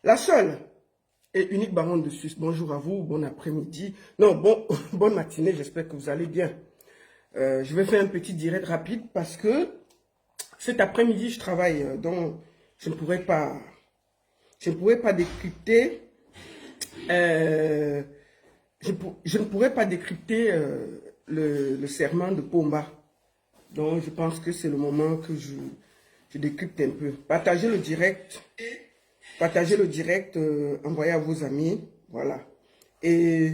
La seule et unique baronne de Suisse. Bonjour à vous, bon après-midi. Non, bonne matinée, j'espère que vous allez bien. Je vais faire un petit direct rapide parce que cet après-midi, je travaille, donc je ne pourrais pas décrypter, je ne pourrais pas décrypter le serment de Pomba. Donc, je pense que c'est le moment que je décrypte un peu. Partagez le direct, envoyez à vos amis, voilà. Et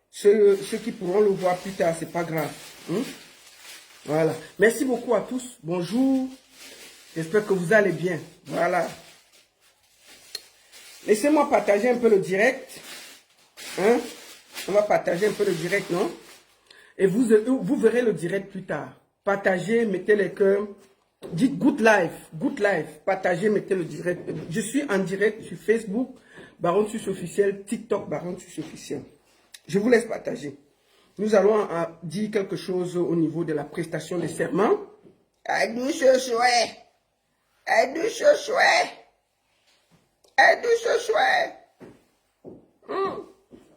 ceux qui pourront le voir plus tard, c'est pas grave. Hein? Voilà. Merci beaucoup à tous. Bonjour. J'espère que vous allez bien. Voilà. Laissez-moi partager un peu le direct. Hein? On va partager un peu le direct, non? Et vous verrez le direct plus tard. Partagez, mettez les cœurs. Dites good life, partagez, mettez le direct. Je suis en direct sur Facebook, Baron Suisse officiel, TikTok, Baron Suisse officiel. Je vous laisse partager. Nous allons dire quelque chose au niveau de la prestation des serments.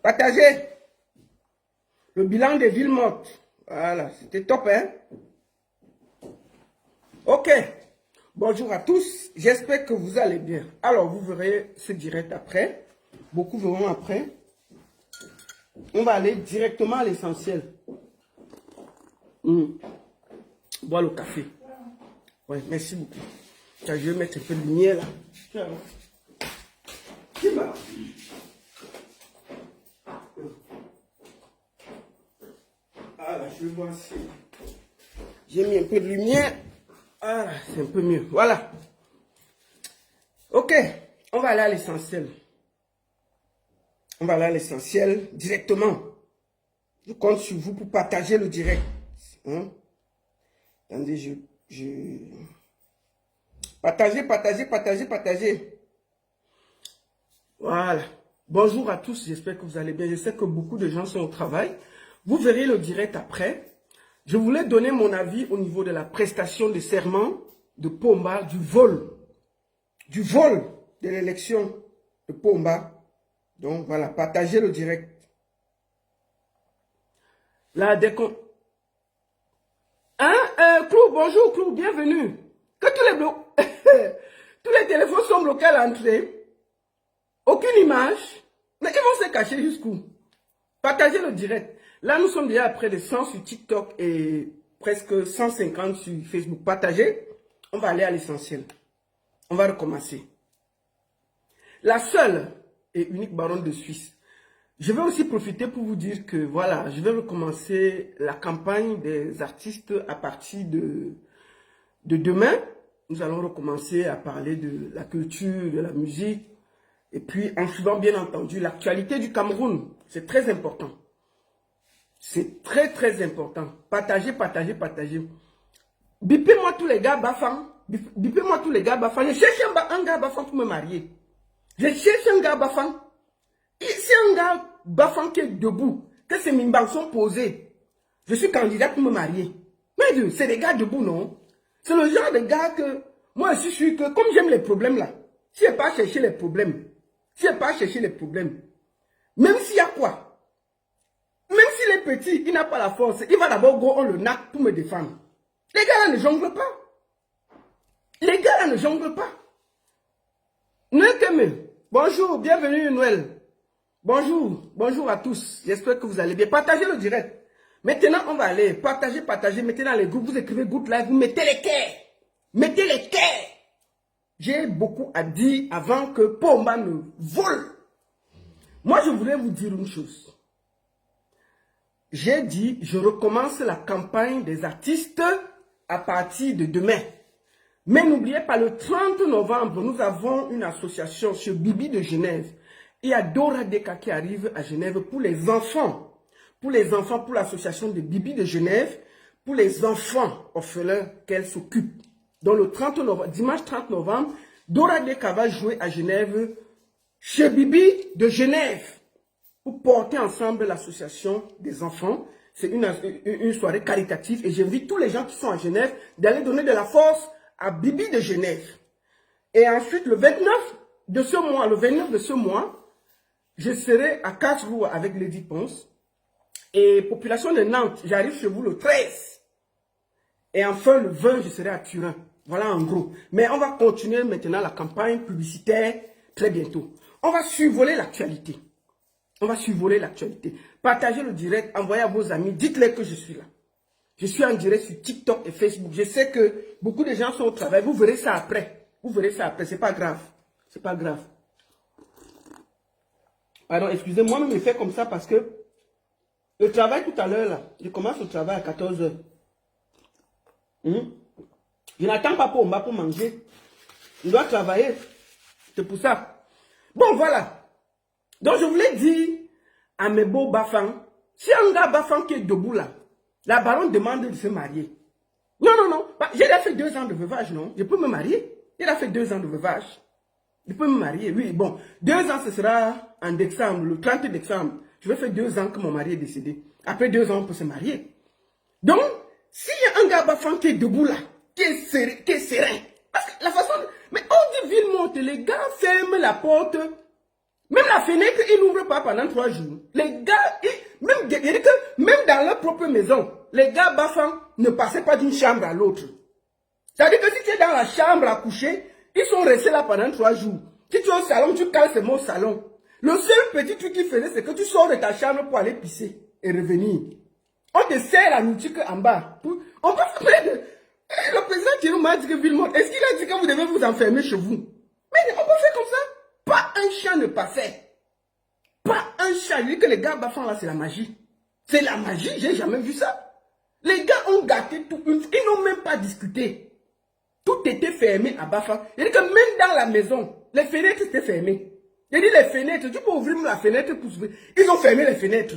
Partagez. Le bilan des villes mortes. Voilà, c'était top, hein? Ok. Bonjour à tous. J'espère que vous allez bien. Alors, vous verrez ce direct après. Beaucoup verront après. On va aller directement à l'essentiel. Boire le café. Oui, merci beaucoup. Je vais mettre un peu de lumière là. Ah là, je vais voir si j'ai mis un peu de lumière. Ah là, c'est un peu mieux. Voilà. Ok, on va aller à l'essentiel. On va aller à l'essentiel directement. Je compte sur vous pour partager le direct. Hein? Attendez, Partagez. Voilà. Bonjour à tous, j'espère que vous allez bien. Je sais que beaucoup de gens sont au travail. Vous verrez le direct après. Je voulais donner mon avis au niveau de la prestation de serment de Pomba, du vol de l'élection de Pomba. Donc voilà, partagez le direct. Là, dès qu'on... Clou, bonjour Clou, bienvenue. Que tous les téléphones sont bloqués à l'entrée. Aucune image. Mais ils vont se cacher jusqu'où? Partagez le direct. Là, nous sommes déjà à près de 100 sur TikTok et presque 150 sur Facebook. Partagez. On va aller à l'essentiel. On va recommencer. La seule et unique baronne de Suisse. Je vais aussi profiter pour vous dire que voilà, je vais recommencer la campagne des artistes à partir de demain. Nous allons recommencer à parler de la culture, de la musique. Et puis, en suivant bien entendu l'actualité du Cameroun. C'est très important. C'est très important. Partagez. Bipez-moi tous les gars bafang. Bipez-moi tous les gars bafang. Je cherche un gars bafang pour me marier. Je cherche un gars bafang. C'est un gars bafang qui est debout. Que ces mimbans sont posés. Je suis candidat pour me marier. Mais c'est des gars debout, non? C'est le genre de gars que... Moi, je suis sûr que, comme j'aime les problèmes là, si je n'ai pas cherché les problèmes, même s'il y a quoi, même s'il est petit, il n'a pas la force, il va d'abord go le nac pour me défendre. Les gars là ne jonglent pas. Noël Keme, bonjour, bienvenue Noël. Bonjour à tous, j'espère que vous allez bien. Partagez le direct. Maintenant, on va aller, partagez, mettez dans les groupes, vous écrivez good live, vous mettez les cœurs. J'ai beaucoup à dire avant que Pomba ne vole. Moi, je voulais vous dire une chose. J'ai dit, je recommence la campagne des artistes à partir de demain. Mais n'oubliez pas, le 30 novembre, nous avons une association chez Bibi de Genève. Il y a Dora Deka qui arrive à Genève pour les enfants. Pour l'association de Bibi de Genève, pour les enfants orphelins qu'elle s'occupe. Donc le 30 novembre, dimanche 30 novembre, Dora Deka va jouer à Genève, chez Bibi de Genève, pour porter ensemble l'association des enfants. C'est une soirée caritative et j'invite tous les gens qui sont à Genève d'aller donner de la force à Bibi de Genève. Et ensuite, le 29 de ce mois, le 29 de ce mois, je serai à Karlsruhe avec Lady Ponce. Et population de Nantes, j'arrive chez vous le 13. Et enfin, le 20, je serai à Turin. Voilà en gros. Mais on va continuer maintenant la campagne publicitaire très bientôt. On va survoler l'actualité. On va survoler l'actualité. Partagez le direct, envoyez à vos amis, dites-leur que je suis là. Je suis en direct sur TikTok et Facebook. Je sais que beaucoup de gens sont au travail. Vous verrez ça après. Vous verrez ça après. C'est pas grave. C'est pas grave. Pardon, excusez-moi, mais je fais comme ça parce que le travail tout à l'heure, là, je commence le travail à 14 h. Je n'attends pas pour manger. Je dois travailler. C'est pour ça. Bon, voilà. Donc, je voulais dire à mes beaux bafans, si un gars bafan qui est debout là, la baronne demande de se marier. Non, non, non. J'ai déjà fait 2 ans de veuvage, non? Je peux me marier. J'ai déjà fait 2 ans de veuvage. Je peux me marier, oui. Bon, 2 ans, ce sera en décembre, le 30 décembre. Je vais faire 2 ans que mon mari est décédé. Après 2 ans, on peut se marier. Donc, s'il y a un gars bafan qui est debout là, qui est serein, parce que la façon... Mais on dit ville monte, les gars ferment la porte. Même la fenêtre, ils n'ouvrent pas pendant 3 jours. Les gars, même dans leur propre maison, les gars bafans ne passaient pas d'une chambre à l'autre. C'est-à-dire que si tu es dans la chambre à coucher, ils sont restés là pendant 3 jours. Si tu es au salon, tu cales ce mot salon. Le seul petit truc qu'ils faisaient, c'est que tu sors de ta chambre pour aller pisser et revenir. On te sert la nourriture en bas. On peut faire... Le président qui m'a dit que Villemont, est-ce qu'il a dit que vous devez vous enfermer chez vous? Mais on peut faire comme ça. Pas un chat ne passait. Pas un chat. Il dit que les gars bafants là, c'est la magie. C'est la magie, j'ai jamais vu ça. Les gars ont gâté tout. Ils n'ont même pas discuté. Tout était fermé à Bafang. Il dit que même dans la maison, les fenêtres étaient fermées. Il dit les fenêtres, tu peux ouvrir la fenêtre pour s'ouvrir. Ils ont fermé les fenêtres.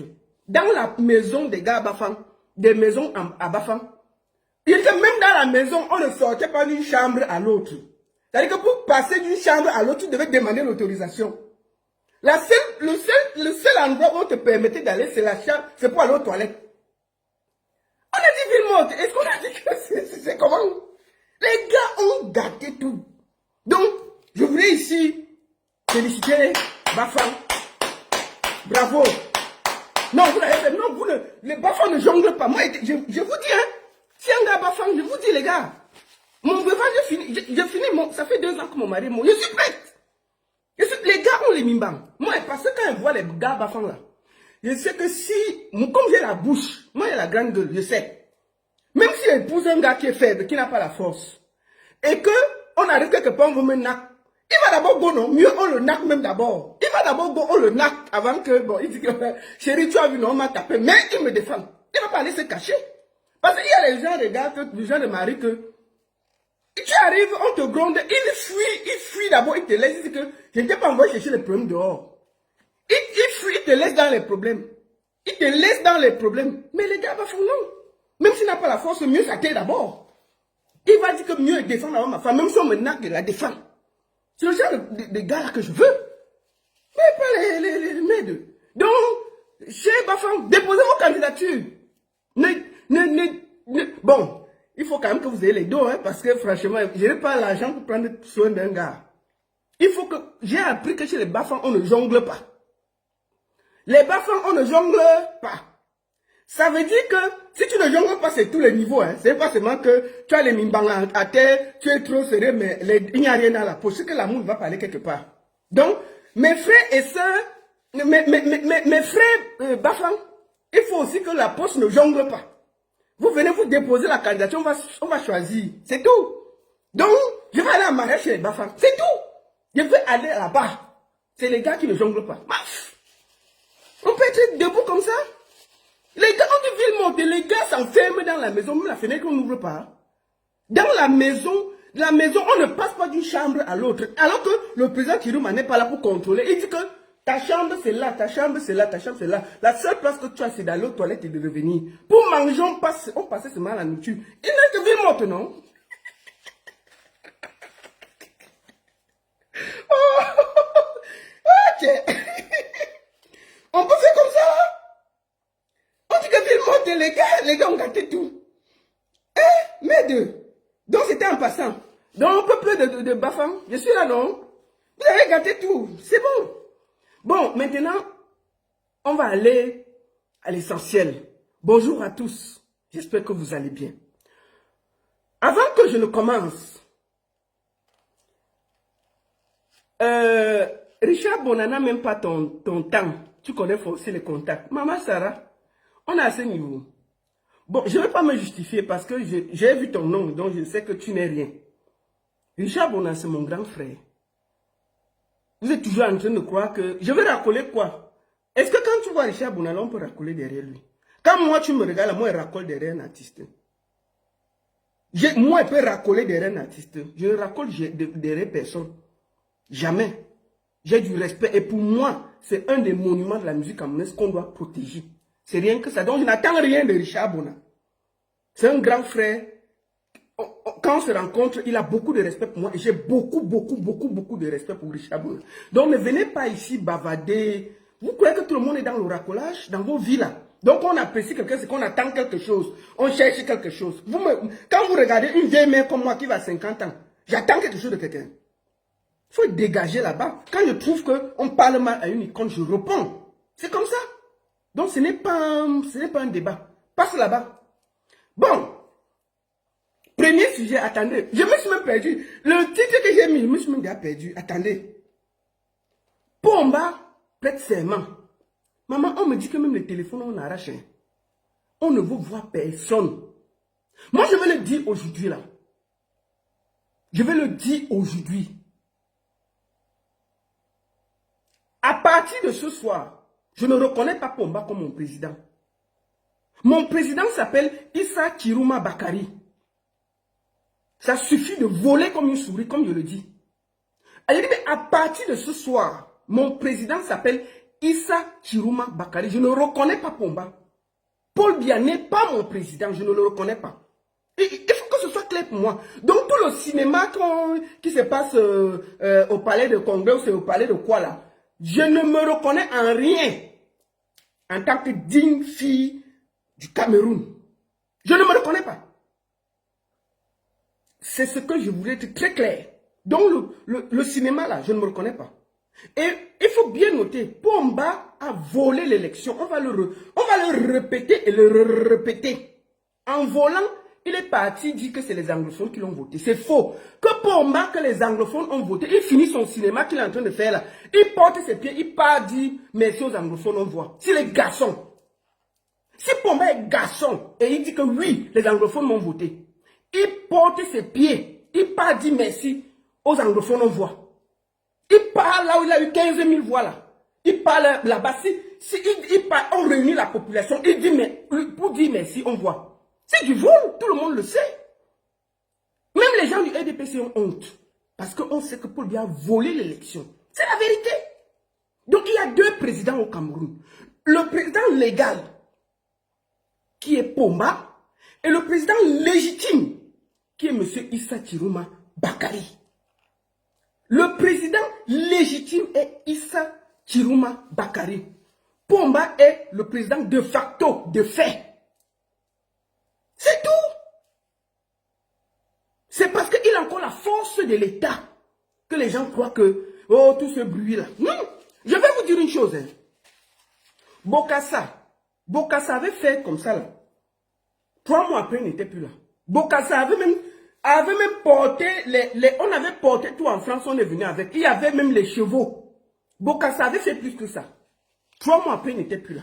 Dans la maison des gars à Bafang, des maisons à Bafang. Il dit que même dans la maison, on ne sortait pas d'une chambre à l'autre. C'est-à-dire que pour passer d'une chambre à l'autre, tu devais demander l'autorisation. Le seul endroit où on te permettait d'aller, c'est la chambre, c'est pour aller aux toilettes. On a dit Villemont, est-ce qu'on a dit que c'est comment? Les gars ont gâté tout. Donc, je voulais ici féliciter Bafang. Bravo. Non, vous l'avez fait. Non, les Bafang ne jonglent pas. Moi, je vous dis, hein, si un gars Bafang, je vous dis, les gars, mon veuvage, j'ai fini, ça fait 2 ans que mon mari est mort. Je suis prête. Les gars ont les mimbang. Moi, parce que quand je vois les gars Bafang là, je sais que si, comme j'ai la bouche, moi j'ai la grande gueule, je sais. Même si j'épouse un gars qui est faible, qui n'a pas la force, et que on arrive quelque part, on veut me nac, il va d'abord go, non, mieux on le nac même d'abord. Il va d'abord go, on le nac avant que, bon, il dit que, chérie, tu as vu, non, on m'a tapé, mais il me défend. Il ne va pas aller se cacher. Parce qu'il y a les gens, les gars, les gens de mari que, tu arrives, on te gronde, il fuit d'abord, il te laisse, il dit que, je ne t'ai pas envoyé chercher les problèmes dehors. Il fuit, il te laisse dans les problèmes. Il te laisse dans les problèmes. Mais les gars, non. Même s'il n'a pas la force, mieux ça t'aide d'abord. Il va dire que mieux il défend ma femme, même si on me naque, il la défend. C'est le genre de gars là que je veux. Mais pas les maids. Donc, chez Bafang, déposez vos candidatures. Bon, il faut quand même que vous ayez les dos, hein, parce que franchement, je n'ai pas l'argent pour prendre soin d'un gars. Il faut que... J'ai appris que chez les Bafang, on ne jongle pas. Les Bafang, on ne jongle pas. Ça veut dire que si tu ne jongles pas, c'est tous les niveaux. Hein. C'est pas seulement que tu as les mimbang à terre, tu es trop serré, mais il n'y a rien dans la poche. C'est que l'amour va parler quelque part. Donc, mes frères et sœurs, mes frères Bafang, il faut aussi que la poche ne jongle pas. Vous venez vous déposer la candidature, on va choisir. C'est tout. Donc, je vais aller en mariage chez les Bafang. C'est tout. Je vais aller là-bas. C'est les gars qui ne jonglent pas. Maf. On peut être debout comme ça. Les gars, on dit Villemont, les gars s'enferment dans la maison, même la fenêtre, on n'ouvre pas. Dans la maison, on ne passe pas d'une chambre à l'autre. Alors que le président Kirouma n'est pas là pour contrôler. Il dit que ta chambre c'est là, ta chambre c'est là, ta chambre c'est là. La seule place que tu as, c'est d'aller aux toilettes et de revenir. Pour manger, on passait seulement la nourriture. Il n'est que Villemont, non? Ok. On peut faire comme ça, hein? On dit que Villemont, les gars ont gâté tout. Mais deux. Donc c'était en passant. Donc, un peu plus de Bafang. Je suis là, non? Vous avez gâté tout. C'est bon. Bon, maintenant, on va aller à l'essentiel. Bonjour à tous. J'espère que vous allez bien. Avant que je ne commence, Richard Bonana, même pas ton temps. Tu connais aussi les contacts. Maman Sarah, on est à ce niveau. Bon, je ne vais pas me justifier parce que j'ai vu ton nom, donc je sais que tu n'es rien. Richard Bonana, c'est mon grand frère. Vous êtes toujours en train de croire que... Je vais racoler quoi? Est-ce que quand tu vois Richard Bonana, on peut racoler derrière lui? Quand moi, tu me regardes, moi, je racole derrière un artiste. Moi, je peux racoler derrière un artiste. Je ne racole derrière personne. Jamais. J'ai du respect. Et pour moi, c'est un des monuments de la musique camerounaise qu'on doit protéger. C'est rien que ça. Donc, je n'attends rien de Richard Bonana. C'est un grand frère. Quand on se rencontre, il a beaucoup de respect pour moi. Et j'ai beaucoup de respect pour Richard Bonana. Donc, ne venez pas ici bavader. Vous croyez que tout le monde est dans le racolage, dans vos villes là? Donc, on apprécie quelqu'un, c'est qu'on attend quelque chose. On cherche quelque chose. Quand vous regardez une vieille mère comme moi qui va à 50 ans, j'attends quelque chose de quelqu'un. Il faut dégager là-bas. Quand je trouve qu'on parle mal à une icône, je réponds. C'est comme ça. Donc, ce n'est pas un débat. Passe là-bas. Bon. Premier sujet, attendez. Je me suis même perdu. Le titre que j'ai mis, je me suis même déjà perdu. Attendez. Pomba prête serment. Maman, on me dit que même les téléphones, on arrache. On ne veut voir personne. Moi, je vais le dire aujourd'hui là. Je vais le dire aujourd'hui. À partir de ce soir, je ne reconnais pas Pomba comme mon président. Mon président s'appelle Issa Chiruma Bakari. Ça suffit de voler comme une souris, comme je le dis. Elle dit, mais à partir de ce soir, mon président s'appelle Issa Chiruma Bakari. Je ne reconnais pas Pomba. Paul Biya n'est pas mon président, je ne le reconnais pas. Il faut que ce soit clair pour moi. Donc tout le cinéma qui se passe au palais de Congrès, ou c'est au palais de quoi là, je ne me reconnais en rien en tant que digne fille du Cameroun. Je ne me reconnais pas. C'est ce que je voulais être très clair. Donc le cinéma là, je ne me reconnais pas. Et il faut bien noter, Pomba a volé l'élection. On va le répéter et le répéter. En volant, il est parti dire que c'est les anglophones qui l'ont voté. C'est faux. Que Pomba, que les anglophones ont voté, il finit son cinéma qu'il est en train de faire là. Il porte ses pieds, il part dire merci aux anglophones, on voit. C'est les garçons. Si Pomba est garçon et il dit que oui, les anglophones m'ont voté, il porte ses pieds, il part dire merci aux anglophones, on voit. Il parle là où il a eu 15 000 voix là. Il parle là-bas. Si il parle, on réunit la population, il dit mais pour dire merci, on voit. C'est du vol, tout le monde le sait. Même les gens du RDPC ont honte. Parce qu'on sait que Paul Biya a volé l'élection. C'est la vérité. Donc il y a deux présidents au Cameroun. Le président légal, qui est Pomba, et le président légitime, qui est M. Issa Chiruma Bakari. Le président légitime est Issa Chiruma Bakari. Pomba est le président de facto, de fait. C'est tout. C'est parce qu'il a encore la force de l'État que les gens croient que, oh, tout ce bruit-là. Non, je vais vous dire une chose. Hein. Bokassa avait fait comme ça là. 3 mois après, il n'était plus là. Bokassa avait même porté, on avait porté tout en France, on est venu avec. Il y avait même les chevaux. Bokassa avait fait plus que ça. 3 mois après, il n'était plus là.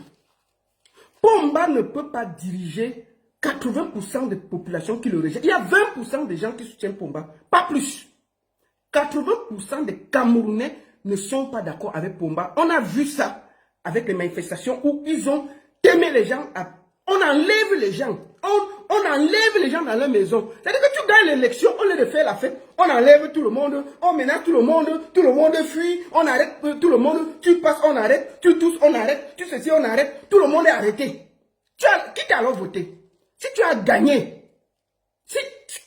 Pomba ne peut pas diriger 80% des populations qui le rejettent. Il y a 20% des gens qui soutiennent Pomba, pas plus. 80% des Camerounais ne sont pas d'accord avec Pomba. On a vu ça avec les manifestations où ils ont aimé les gens. On enlève les gens. On enlève les gens dans leur maison. C'est-à-dire que tu gagnes l'élection, on les fait la fête, on enlève tout le monde, on menace tout le monde fuit, on arrête tout le monde, tu passes, on arrête, tu tousses, on arrête, tu ceci, on arrête, tout le monde est arrêté. Qui t'a alors voté? Si tu as gagné, si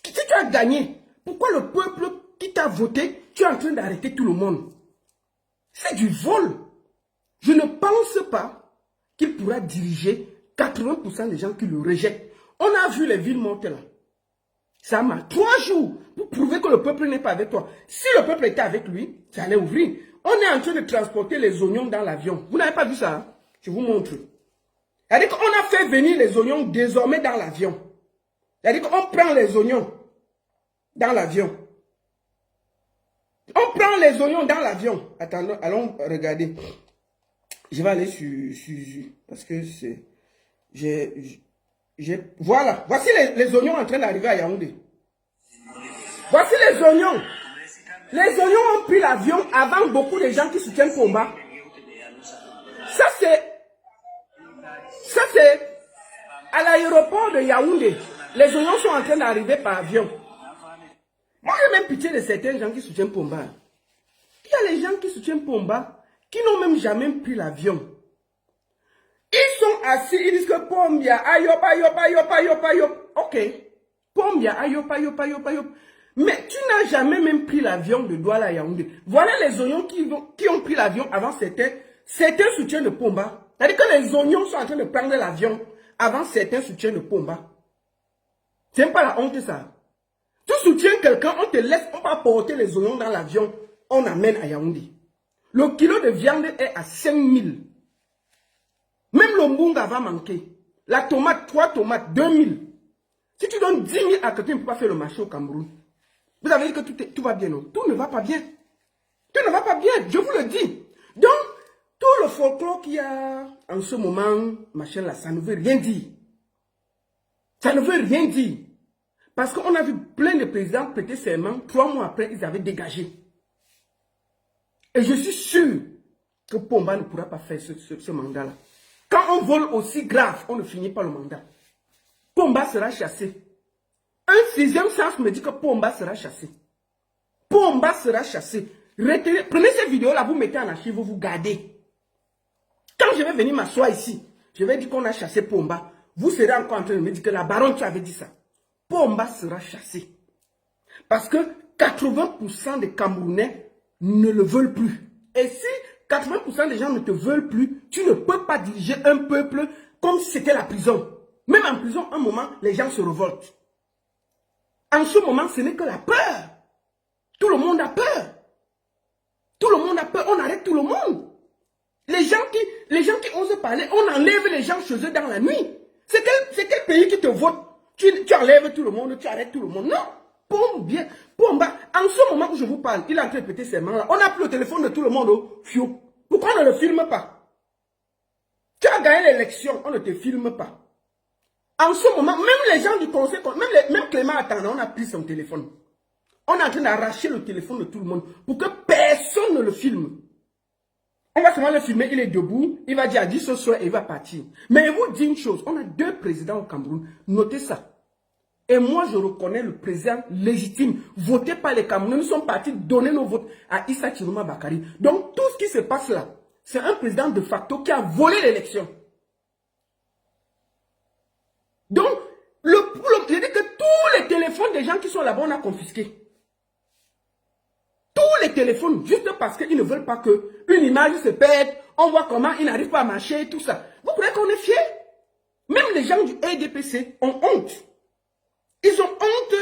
tu as gagné, pourquoi le peuple qui t'a voté, tu es en train d'arrêter tout le monde? C'est du vol. Je ne pense pas qu'il pourra diriger 80% des gens qui le rejettent. On a vu les villes mortes là. Ça m'a 3 jours pour prouver que le peuple n'est pas avec toi. Si le peuple était avec lui, ça allait ouvrir. On est en train de transporter les oignons dans l'avion. Vous n'avez pas vu ça? Hein? Je vous montre. C'est-à-dire qu'on a fait venir les oignons désormais dans l'avion. C'est-à-dire qu'on prend les oignons dans l'avion. On prend les oignons dans l'avion. Attendons, allons regarder. Je vais aller sur parce que c'est... Voilà. Voici les oignons en train d'arriver à Yaoundé. Voici les oignons. Les oignons ont pris l'avion avant beaucoup de gens qui soutiennent Pomba. Ça c'est à l'aéroport de Yaoundé. Les oignons sont en train d'arriver par avion. Moi, j'ai même pitié de certains gens qui soutiennent Pomba. Il y a les gens qui soutiennent Pomba qui n'ont même jamais pris l'avion. Ils sont assis, ils disent que Pombia, ayop, ayop, ayop, ayop, ayop. Ok. Pombia, ayop, ayop, ayop, ayop. Mais tu n'as jamais même pris l'avion de Douala à Yaoundé. Voilà les oignons qui ont pris l'avion avant certains soutiens de Pomba. C'est-à-dire que les oignons sont en train de prendre l'avion avant certains soutiens de Pomba. C'est même pas la honte ça. Tu soutiens quelqu'un, on te laisse, on va porter les oignons dans l'avion, on amène à Yaoundé. Le kilo de viande est à 5000. Même le mbunga va manquer. La tomate, 3 tomates, 2000. Si tu donnes 10 000 à quelqu'un, tu ne peux pas faire le marché au Cameroun. Vous avez dit que tout va bien, non? Tout ne va pas bien. Tout ne va pas bien, je vous le dis. Donc, tout le folklore qu'il y a en ce moment, machin là, ça ne veut rien dire. Ça ne veut rien dire. Parce qu'on a vu plein de présidents prêter serment, 3 mois après, ils avaient dégagé. Et je suis sûr que Pomba ne pourra pas faire ce mandat-là. Quand on vole aussi grave, on ne finit pas le mandat. Pomba sera chassé. Un 6e sens me dit que Pomba sera chassé. Pomba sera chassé. Retenez, prenez ces vidéos-là, vous mettez en archive, vous gardez. Quand je vais venir m'asseoir ici, je vais dire qu'on a chassé Pomba. Vous serez encore en train de me dire que la baronne, tu avais dit ça. Pomba sera chassé. Parce que 80% des Camerounais ne le veulent plus. Et si 80% des gens ne te veulent plus, tu ne peux pas diriger un peuple comme si c'était la prison. Même en prison, un moment, les gens se révoltent. En ce moment, ce n'est que la peur. Tout le monde a peur. Tout le monde a peur. On arrête tout le monde. Les gens qui osent parler, on enlève les gens chez eux dans la nuit. C'est quel pays qui te vote? Tu enlèves tout le monde, tu arrêtes tout le monde. Non. Pomba, en ce moment où je vous parle, il a répété ces mains-là. On a pris le téléphone de tout le monde au fio. Pourquoi on ne le filme pas? Tu as gagné l'élection, on ne te filme pas. En ce moment, même les gens du conseil, même Clément Attendant, on a pris son téléphone. On est en train d'arracher le téléphone de tout le monde pour que personne ne le filme. On va seulement le filmer, il est debout, il va dire à 10 ce soir et il va partir. Mais je vous dis une chose, on a 2 présidents au Cameroun, notez ça. Et moi, je reconnais le président légitime, voté par les Camerounais. Nous sommes partis donner nos votes à Issa Chiroma Bakari. Donc, tout ce qui se passe là, c'est un président de facto qui a volé l'élection. Donc, je dis que tous les téléphones des gens qui sont là-bas, on a confisqué. Tous les téléphones, juste parce qu'ils ne veulent pas qu'une image se perde, on voit comment ils n'arrivent pas à marcher, tout ça. Vous croyez qu'on est fiers? Même les gens du EDPC ont honte. Ils ont honte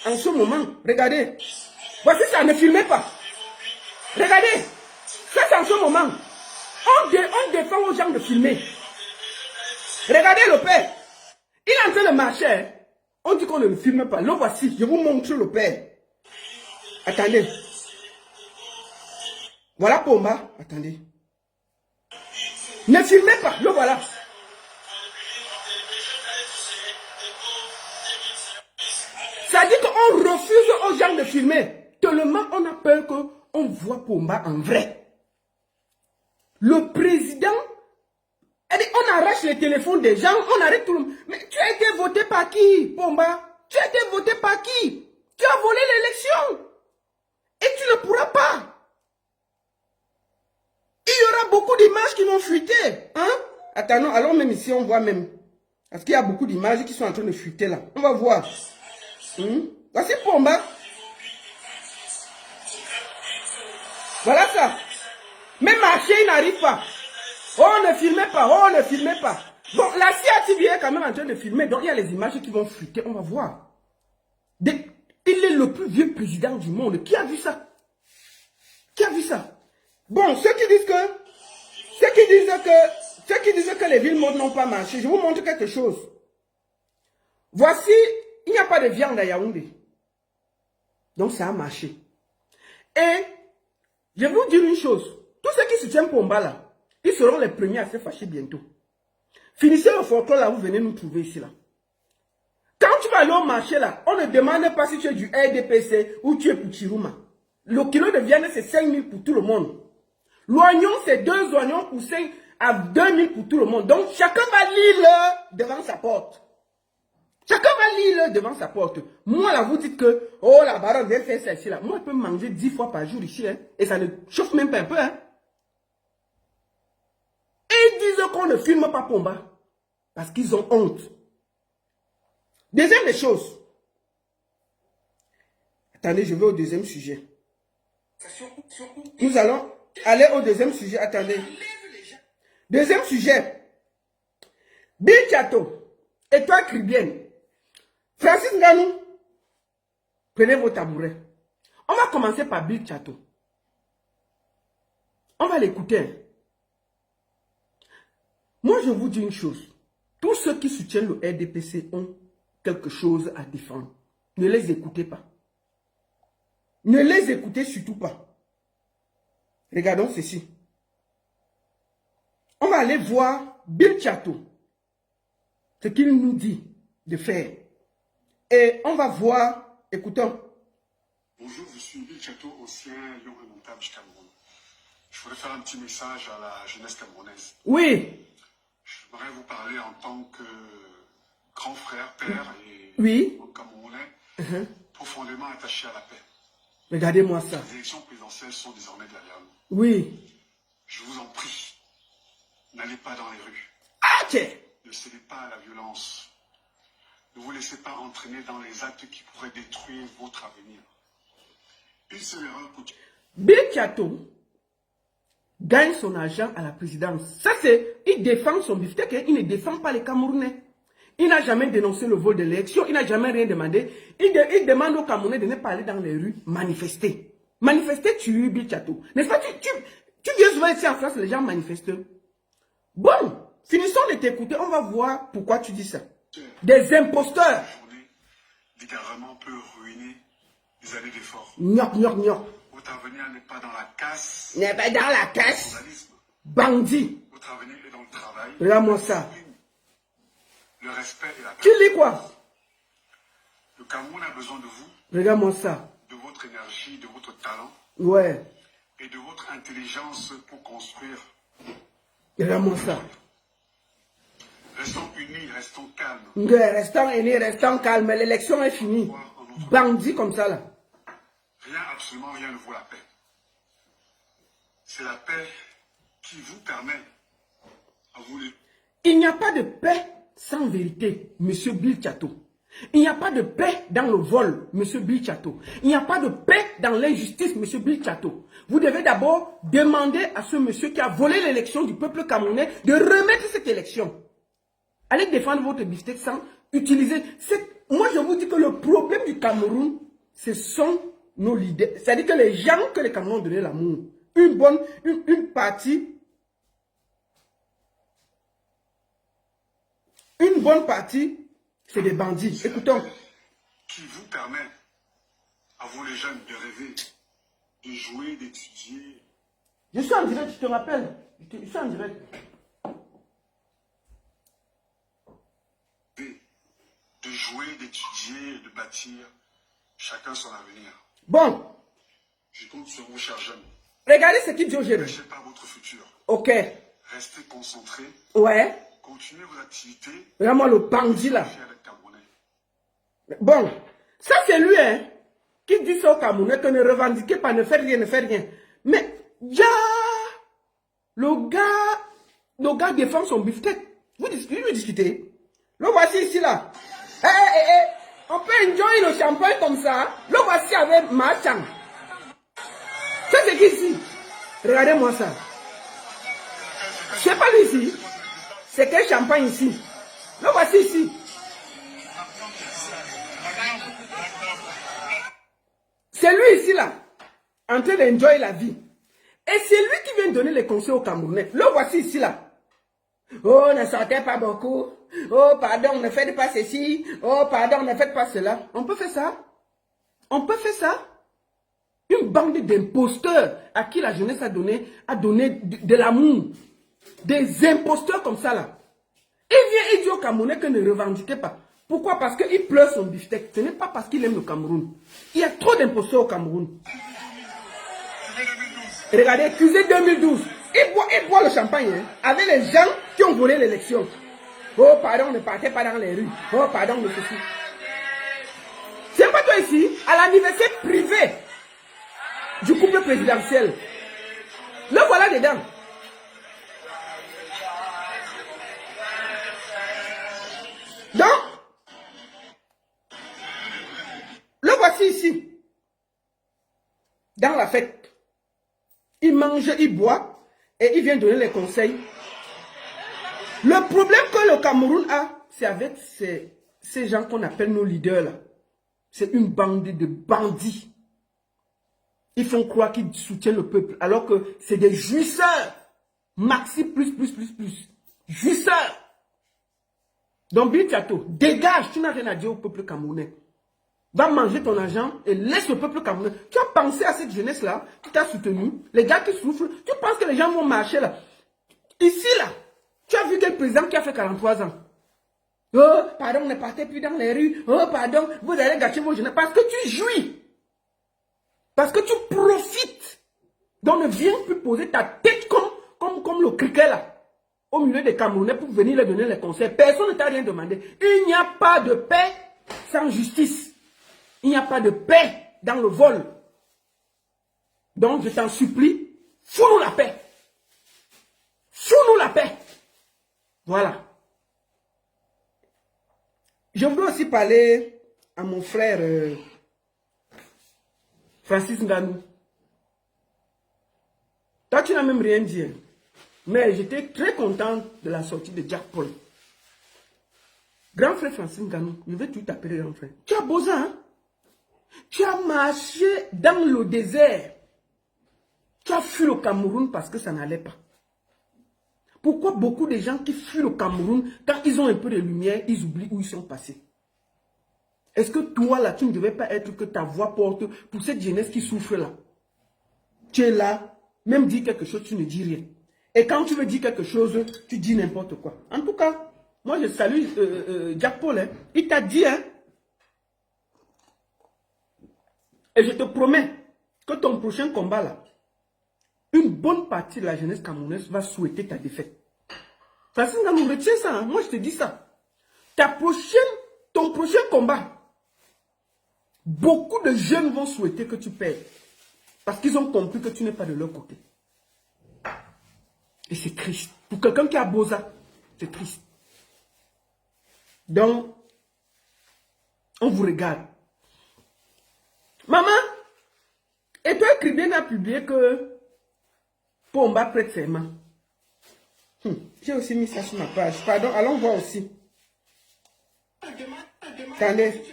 en ce moment. Regardez. Voici ça, ne filmez pas. Regardez. Ça, c'est en ce moment. On défend aux gens de filmer. Regardez le père. Il est en train de marcher. On dit qu'on ne le filme pas. Le voici. Je vous montre le père. Attendez. Voilà Pomba. Attendez. Ne filmez pas. Le voilà. Ça dit qu'on refuse aux gens de filmer. Tellement on a peur qu'on voit Pomba en vrai. Le président, on arrache les téléphones des gens, on arrête tout le monde. Mais tu as été voté par qui, Pomba? Tu as été voté par qui? Tu as volé l'élection. Et tu ne pourras pas. Il y aura beaucoup d'images qui vont fuiter. Hein? Attends, allons même ici, on voit même. Parce qu'il y a beaucoup d'images qui sont en train de fuiter là. On va voir. Voici Pomba. Voilà ça. Même marcher, il n'arrive pas. Oh, ne filmez pas. Oh, ne filmez pas. Bon, la CIA TV est quand même en train de filmer. Donc, il y a les images qui vont fuiter. On va voir. Il est le plus vieux président du monde. Qui a vu ça? Qui a vu ça? Bon, ceux qui disent que les villes mortes n'ont pas marché, je vous montre quelque chose. Voici, il n'y a pas de viande à Yaoundé. Donc ça a marché. Et je vais vous dire une chose. Tous ceux qui soutiennent Pomba là, ils seront les premiers à se fâcher bientôt. Finissez le folklore là, vous venez nous trouver ici là. Quand tu vas aller au marché là, on ne demande pas si tu es du RDPC ou tu es pour Chiruma. Le kilo de viande c'est 5 000 pour tout le monde. L'oignon c'est 2 oignons pour 5 à 2 000 pour tout le monde. Donc chacun va lire devant sa porte. Chacun va lire devant sa porte. Moi là, vous dites que, oh la baronne vient faire ça ici là. Moi je peux manger 10 fois par jour ici. Hein, et ça ne chauffe même pas un peu. Hein. Et ils disent qu'on ne filme pas Pomba. Parce qu'ils ont honte. Deuxième des choses. Attendez, je vais au deuxième sujet. Nous allons aller au deuxième sujet. Attendez. Deuxième sujet. Bill Chateau. Et toi, Cribienne. Francis Nganou. Prenez vos tabourets. On va commencer par Bill Chateau. On va l'écouter. Moi, je vous dis une chose. Tous ceux qui soutiennent le RDPC ont quelque chose à défendre. Ne les écoutez pas. Ne les écoutez surtout pas. Regardons ceci. On va aller voir Bill Chateau. Ce qu'il nous dit de faire. Et on va voir, écoutons. Bonjour, je suis Bill Chateau, ancien lion remontable du Cameroun. Je voudrais faire un petit message à la jeunesse camerounaise. Oui. J'aimerais vous parler en tant que grand frère, père et oui. Camerounais, profondément attaché à la paix. Regardez-moi ça. Les élections présidentielles sont désormais derrière nous. Oui. Je vous en prie, n'allez pas dans les rues. Ah, tiens. Ne cédez pas à la violence. Ne vous laissez pas entraîner dans les actes qui pourraient détruire votre avenir. Une seule erreur pour... Bill Chateau gagne son argent à la présidence. Ça c'est, il défend son beefsteak, il ne défend pas les Camerounais. Il n'a jamais dénoncé le vol de l'élection, il n'a jamais rien demandé. Il demande aux Camerounais de ne pas aller dans les rues manifester. Manifester, tu es Bill Chateau. N'est-ce pas? Tu viens souvent ici en France, les gens manifestent. Bon, finissons de t'écouter, on va voir pourquoi tu dis ça. Des imposteurs. Dit vraiment peut ruiner des années d'efforts. Gnoc, gnoc, gnoc. Votre avenir n'est pas dans la casse. N'est pas dans la casse. Bandit. Votre avenir est dans le travail. Regarde-moi ça. Le respect et la paix. Tu lis quoi? Le Cameroun a besoin de vous. Regarde-moi ça. De votre énergie, de votre talent. Ouais. Et de votre intelligence pour construire. Regarde-moi ça. Restons unis, restons calmes. Restons unis, restons calmes. L'élection est finie. Bandit comme ça là. Rien, absolument rien ne vaut la paix. C'est la paix qui vous permet à vous... Il n'y a pas de paix sans vérité, monsieur Bill Chateau. Il n'y a pas de paix dans le vol, monsieur Bill Chateau. Il n'y a pas de paix dans l'injustice, monsieur Bill Chateau. Vous devez d'abord demander à ce monsieur qui a volé l'élection du peuple camerounais de remettre cette élection. Allez défendre votre beefsteak sans utiliser... Moi, je vous dis que le problème du Cameroun, ce sont nos leaders. C'est-à-dire que les gens que les Camerounais ont donné l'amour. Une partie... Une bonne partie, c'est des bandits. Écoutons. Qui vous permet, à vous les jeunes, de rêver, de jouer, d'étudier. Je suis en direct, je te rappelle. Je suis en direct. De jouer, d'étudier, de bâtir chacun son avenir. Bon. Je compte sur vous, chers jeunes. Regardez ce qu'il dit au jeune. Ne lâchez pas votre futur. Ok. Restez concentrés. Ouais. Continuez vos activités. Regarde-moi le bandit là. Fiers d'être Camerounais. Bon. Ça c'est lui, hein, qui dit ça au Camerounais que ne revendiquez pas, ne faites rien, ne faites rien. Mais, ya, le gars défend son beefsteak. Vous discutez. Le voici ici là. On peut enjoy le champagne comme ça. Le voici avec Machan. Ça c'est qui ici? Regardez-moi ça. C'est pas lui ici. C'est quel champagne ici? Le voici ici. C'est lui ici, là, en train d'enjoyer la vie. Et c'est lui qui vient donner les conseils aux Camerounais. Le voici ici, là. Oh, ne sortez pas beaucoup. Oh, pardon, ne faites pas ceci. Oh, pardon, ne faites pas cela. On peut faire ça. On peut faire ça. Une bande d'imposteurs à qui la jeunesse a donné de l'amour. Des imposteurs comme ça, là. Il vient et dit au Camerounais que ne revendiquez pas. Pourquoi? Parce qu'il pleure son beefsteak. Ce n'est pas parce qu'il aime le Cameroun. Il y a trop d'imposteurs au Cameroun. Regardez, accusé 2012. Il boit le champagne hein, avec les gens qui ont volé l'élection. Oh, pardon, ne partez pas dans les rues. Oh, pardon, ne ceci. C'est pas toi ici, à l'anniversaire privé du couple présidentiel. Le voilà dedans. Donc, le voici ici. Dans la fête. Il mange, il boit et il vient donner les conseils. Le problème que le Cameroun a, c'est avec ces gens qu'on appelle nos leaders là. C'est une bande de bandits. Ils font croire qu'ils soutiennent le peuple alors que c'est des jouisseurs. Maxi plus. Jouisseurs. Donc Bill Chateau, dégage, tu n'as rien à dire au peuple camerounais. Va manger ton argent et laisse le peuple camerounais. Tu as pensé à cette jeunesse-là qui t'a soutenu, les gars qui souffrent. Tu penses que les gens vont marcher là. Ici là, tu as vu quel président qui a fait 43 ans. Oh, pardon, ne partez plus dans les rues. Oh, pardon, vous allez gâcher vos jeunes. Parce que tu jouis. Parce que tu profites. Donc ne viens plus poser ta tête comme le criquet là. Au milieu des Camerounais pour venir leur donner les conseils. Personne ne t'a rien demandé. Il n'y a pas de paix sans justice. Il n'y a pas de paix dans le vol. Donc je t'en supplie, fous-nous la paix. Fous-nous la paix. Voilà. Je voudrais aussi parler à mon frère Francis Nganou. Toi, tu n'as même rien dit. Mais j'étais très content de la sortie de Jack Paul. Grand frère Francis Nganou, je vais tout t'appeler grand frère. Tu as besoin, hein? Tu as marché dans le désert. Tu as fui le Cameroun parce que ça n'allait pas. Pourquoi beaucoup de gens qui fuient le Cameroun, quand ils ont un peu de lumière, ils oublient où ils sont passés? Est-ce que toi, là, tu ne devais pas être que ta voix porte pour cette jeunesse qui souffre là? Tu es là, même dire quelque chose, tu ne dis rien. Et quand tu veux dire quelque chose, tu dis n'importe quoi. En tout cas, moi je salue Jack Paul. Hein. Il t'a dit, hein. Et je te promets que ton prochain combat là, une bonne partie de la jeunesse camerounaise va souhaiter ta défaite. Francis Nganou, retiens ça, hein. Moi je te dis ça. Ton prochain combat, beaucoup de jeunes vont souhaiter que tu perdes. Parce qu'ils ont compris que tu n'es pas de leur côté. Et c'est triste. Pour quelqu'un qui a Boza, c'est triste. Donc, on vous regarde. Maman, et toi, Cribien a publié que Pomba prête ses mains. J'ai aussi mis ça sur ma page. Pardon, allons voir aussi. Attendez.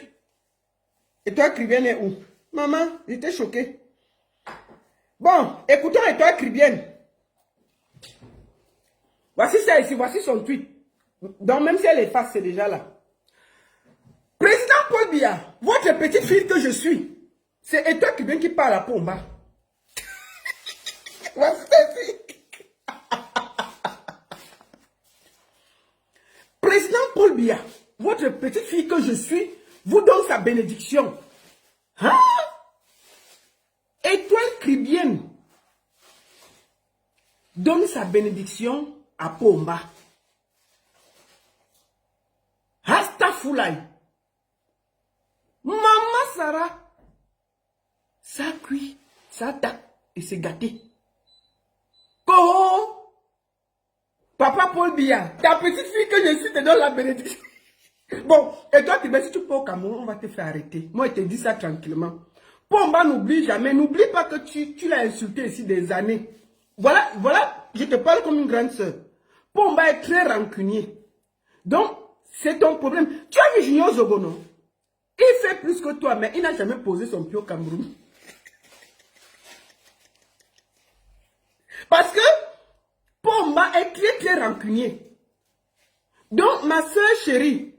Et toi, Cribien est où? Maman, j'étais choquée. Bon, écoutons et toi, Cribien. Voici ça ici, voici son tweet. Donc même si elle efface, c'est déjà là. Président Paul Biya, votre petite fille que je suis, c'est Etoile Cribien qui parle à Pomba. Voici ça ici. Président Paul Biya, votre petite fille que je suis, vous donne sa bénédiction. Hein? Etoile Cribien donne sa bénédiction à Pomba. Astafoulaye. Maman Sarah. Ça cuit, ça tape et c'est gâté. Oh! Papa Paul Biya, ta petite fille que je suis te donne la bénédiction. Bon, et toi, si tu peux au Cameroun, on va te faire arrêter. Moi, je te dis ça tranquillement. Pomba, n'oublie jamais, n'oublie pas que tu l'as insulté ici des années. Voilà, je te parle comme une grande soeur. Pomba est très rancunier. Donc, c'est ton problème. Tu as vu Junior Zogono? Il fait plus que toi, mais il n'a jamais posé son pied au Cameroun. été rancunier. Donc, ma soeur chérie,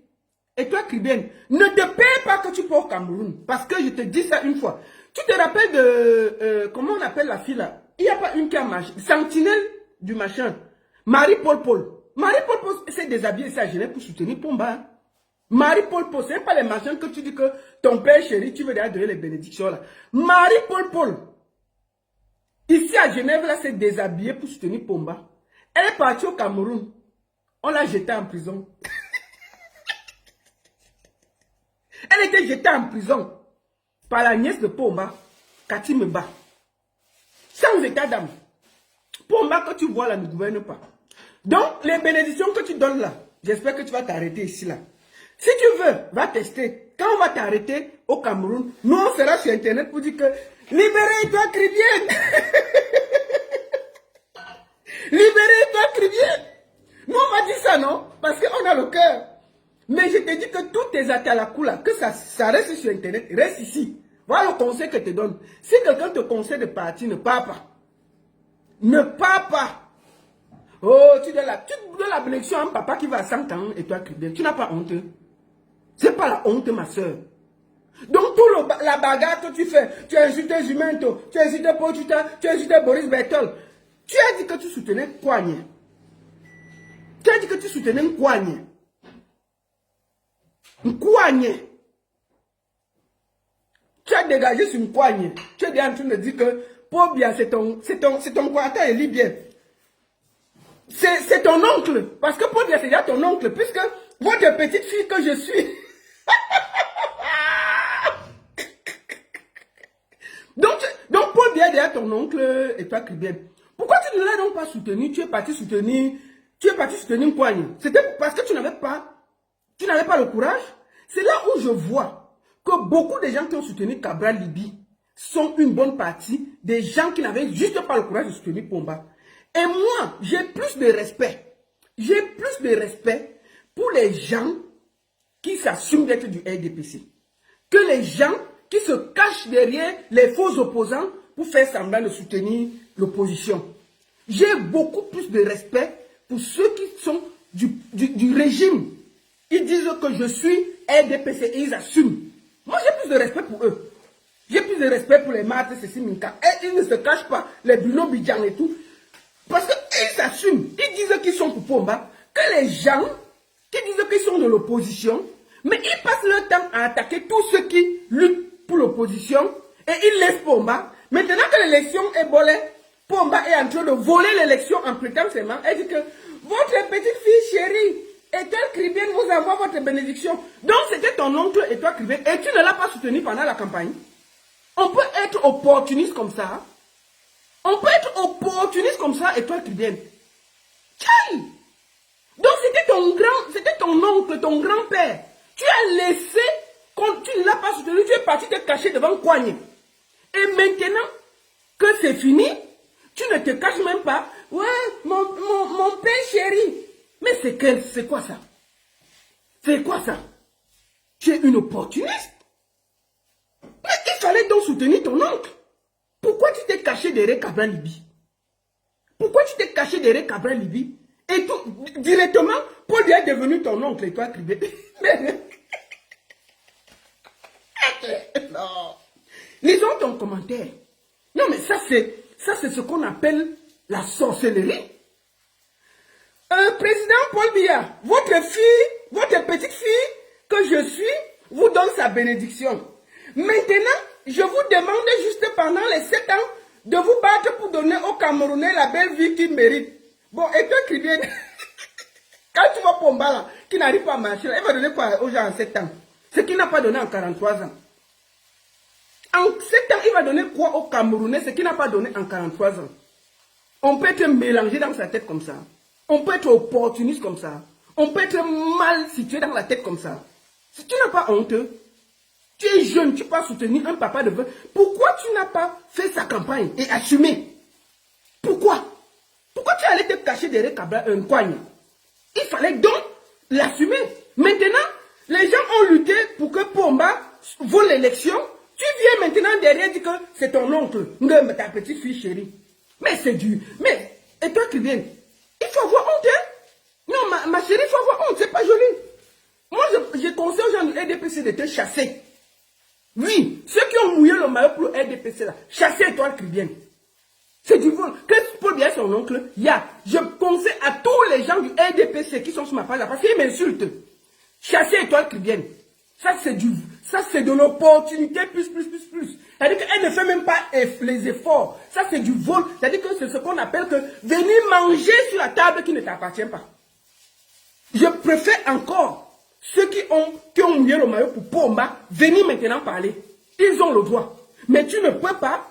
et toi, Kribienne, ne te paie pas que tu pars au Cameroun. Parce que je te dis ça une fois. Tu te rappelles de... comment on appelle la fille là? Il n'y a pas une qui a marché. Sentinelle du machin. Marie-Paul Paul. Marie-Paul Paul s'est déshabillée ici à Genève pour soutenir Pomba. Marie-Paul Paul, ce n'est pas les machins que tu dis que ton père chéri, tu veux déjà donner les bénédictions là. Marie-Paul Paul, ici à Genève, là, s'est déshabillée pour soutenir Pomba. Elle est partie au Cameroun. On l'a jetée en prison. Elle était jetée en prison par la nièce de Pomba, Cathy Meba. Sans état d'âme. Pomba que tu vois là ne gouverne pas. Donc, les bénédictions que tu donnes là, j'espère que tu vas t'arrêter ici là. Si tu veux, va tester. Quand on va t'arrêter au Cameroun, nous on sera sur internet pour dire que libérez-toi Kribienne. Libérez-toi Kribienne. Nous on va dire ça non, parce qu'on a le cœur. Mais je te dis que tous tes attaques là, que ça reste sur internet, reste ici. Voilà le conseil que je te donne. Si quelqu'un te conseille de partir, ne pars pas. Ne pars pas. Oh, tu donnes la bénédiction à un papa qui va à 100 ans et toi, Kribienne. Tu n'as pas honte. C'est pas la honte, ma soeur. Donc, la bagarre que tu fais, tu as insulté Jumento, tu as insulté Pochuta, tu as insulté Boris Bertol. Tu as dit que tu soutenais Kouagne. Tu as dit que tu soutenais Kouagne. Kouagne. Tu as dégagé sur une Kouagne. Tu es en train de dire que Pobia, c'est ton quoi. Attends, il lit bien. C'est ton oncle. Parce que Pobia, c'est déjà ton oncle. Puisque votre petite fille que je suis. donc Paul Biya est déjà ton oncle et toi Kribienne. Pourquoi tu ne l'as donc pas soutenu? Tu es parti soutenir Kouagne. C'était parce que tu n'avais pas le courage. C'est là où je vois que beaucoup de gens qui ont soutenu Cabral Libye sont une bonne partie des gens qui n'avaient juste pas le courage de soutenir Pomba. Et moi, j'ai plus de respect. J'ai plus de respect pour les gens qui s'assument d'être du RDPC que les gens qui se cachent derrière les faux opposants pour faire semblant de soutenir l'opposition. J'ai beaucoup plus de respect pour ceux qui sont du régime. Ils disent que je suis RDPC et ils assument. Moi, j'ai plus de respect pour eux. J'ai plus de respect pour les Marthe, Cécile Minka. Et ils ne se cachent pas, les Bruno Bidjan et tout. Parce qu'ils s'assument. Ils disent qu'ils sont pour Pomba. Que les gens qui disent qu'ils sont de l'opposition, mais ils passent leur temps à attaquer tous ceux qui luttent pour l'opposition et ils laissent Pomba. Maintenant que l'élection est volée, Pomba est en train de voler l'élection en prétensément. Elle dit que votre petite fille chérie, est-elle Kribienne, vous envoie votre bénédiction. Donc c'était ton oncle et toi Kribienne, et tu ne l'as pas soutenu pendant la campagne. On peut être opportuniste comme ça. On peut être opportuniste comme ça et toi Kribienne. Tchaï! Donc c'était ton oncle, ton grand-père. Tu as laissé, quand tu ne l'as pas soutenu, tu es parti te cacher devant Kouagne. Et maintenant que c'est fini, tu ne te caches même pas. Ouais, mon père chéri. Mais c'est quoi ça? C'est quoi ça? Tu es une opportuniste. Mais il fallait donc soutenir ton oncle. Pourquoi tu t'es caché derrière Cabral Libye? Pourquoi tu t'es caché derrière Cabral Libye? Et tout, directement, Paul Biya est devenu ton oncle et toi, Kribienne. Non. Lisons ton commentaire. Non, mais ça, c'est ce qu'on appelle la sorcellerie. Président Paul Biya, votre petite fille que je suis, vous donne sa bénédiction. Maintenant, je vous demande juste pendant les 7 ans de vous battre pour donner aux Camerounais la belle vie qu'ils méritent. Bon, et toi, Kribienne, quand tu vois Pomba là, qui n'arrive pas à marcher, elle va donner quoi aux gens en 7 ans? Ce qu'il n'a pas donné en 43 ans. En 7 ans, il va donner quoi aux Camerounais, ce qu'il n'a pas donné en 43 ans? On peut être mélangé dans sa tête comme ça. On peut être opportuniste comme ça. On peut être mal situé dans la tête comme ça. Si tu n'as pas honte, tu es jeune, tu peux pas soutenir un papa de 20. Pourquoi tu n'as pas fait sa campagne et assumé? Pourquoi? Pourquoi tu allais te cacher derrière un Kouagne? Il fallait donc l'assumer. Maintenant, les gens ont lutté pour que Pomba vole l'élection. Tu viens maintenant derrière dire que c'est ton oncle, ta petite fille chérie. Mais c'est dur. Mais, et toi qui viens, il faut avoir honte, hein? ma chérie, il faut avoir honte, c'est pas joli. Moi, je conseille aux gens du RDPC de te chasser. Oui, ceux qui ont mouillé le maillot pour le RDPC là, chassez Étoile Caribbeenne. C'est du vol. Que Paul Biya, son oncle, je conseille à tous les gens du RDPC qui sont sur ma page là, parce qu'ils m'insultent. Chassez Étoile Caribbeenne. Ça, c'est de l'opportunité plus. C'est-à-dire qu'elle ne fait même pas les efforts. Ça, c'est du vol. C'est-à-dire que c'est ce qu'on appelle que venir manger sur la table qui ne t'appartient pas. Je préfère encore ceux qui ont mouillé le maillot pour Pomba venir maintenant parler. Ils ont le droit. Mais tu ne peux pas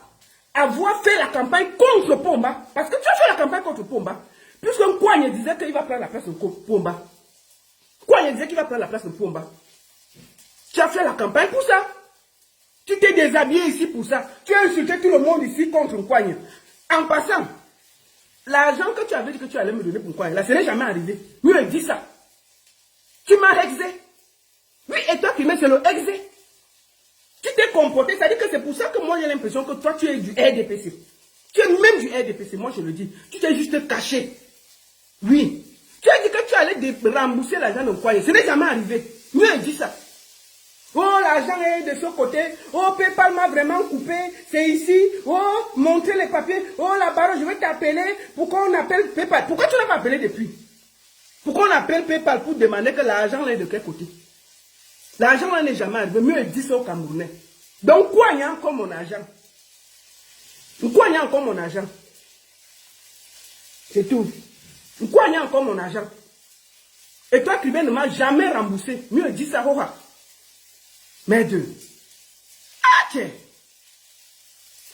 avoir fait la campagne contre Pomba. Parce que tu as fait la campagne contre Pomba. Puisqu'un Kouagne disait qu'il va prendre la place de Pomba. Kouagne disait qu'il va prendre la place de Pomba. Tu as fait la campagne pour ça. Tu t'es déshabillé ici pour ça. Tu as insulté tout le monde ici contre Kouagne. En passant, l'argent que tu avais dit que tu allais me donner pour Kouagne, là, ce n'est jamais arrivé. Lui, il dit ça. Tu m'as exé. Oui, et toi qui mets, c'est le exé. Tu t'es comporté, c'est-à-dire que c'est pour ça que moi j'ai l'impression que toi tu es du RDPC. Tu es même du RDPC, moi je le dis. Tu t'es juste caché. Oui. Tu as dit que tu allais rembourser l'argent de Kouagne. Ce n'est jamais arrivé. Lui, il dit ça. Oh, l'argent est de ce côté. Oh, PayPal m'a vraiment coupé. C'est ici. Oh, montrez les papiers. Oh, la barre, je vais t'appeler. Pourquoi on appelle PayPal? Pourquoi tu ne l'as pas appelé depuis? Pourquoi on appelle PayPal pour demander que l'argent est de quel côté? L'argent n'est jamais arrivé. Mieux, il dit ça au Camerounais. Donc, quoi, il y a encore mon argent? Pourquoi il y a encore mon argent? C'est tout. Pourquoi il y a encore mon argent? Et toi, Caribbean ne m'a jamais remboursé. Mieux, il dit ça, Roha. Mais deux. Ah, tiens.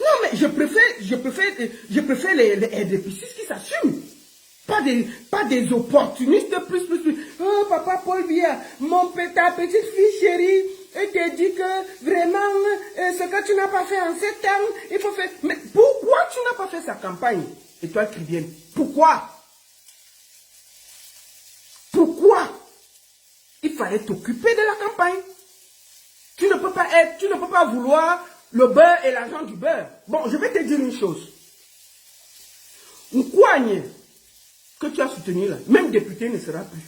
Non, mais je préfère les RDPC qui s'assument. Pas des opportunistes plus. Oh, papa Paul Biya, ta petite fille chérie, elle te dit que vraiment, ce que tu n'as pas fait en 7 ans, il faut faire. Mais pourquoi tu n'as pas fait sa campagne, Étoile Caribbeenne? Pourquoi? Il fallait t'occuper de la campagne. Tu ne peux pas vouloir le beurre et l'argent du beurre. Bon, je vais te dire une chose. Kouagne que tu as soutenu là, même député ne sera plus.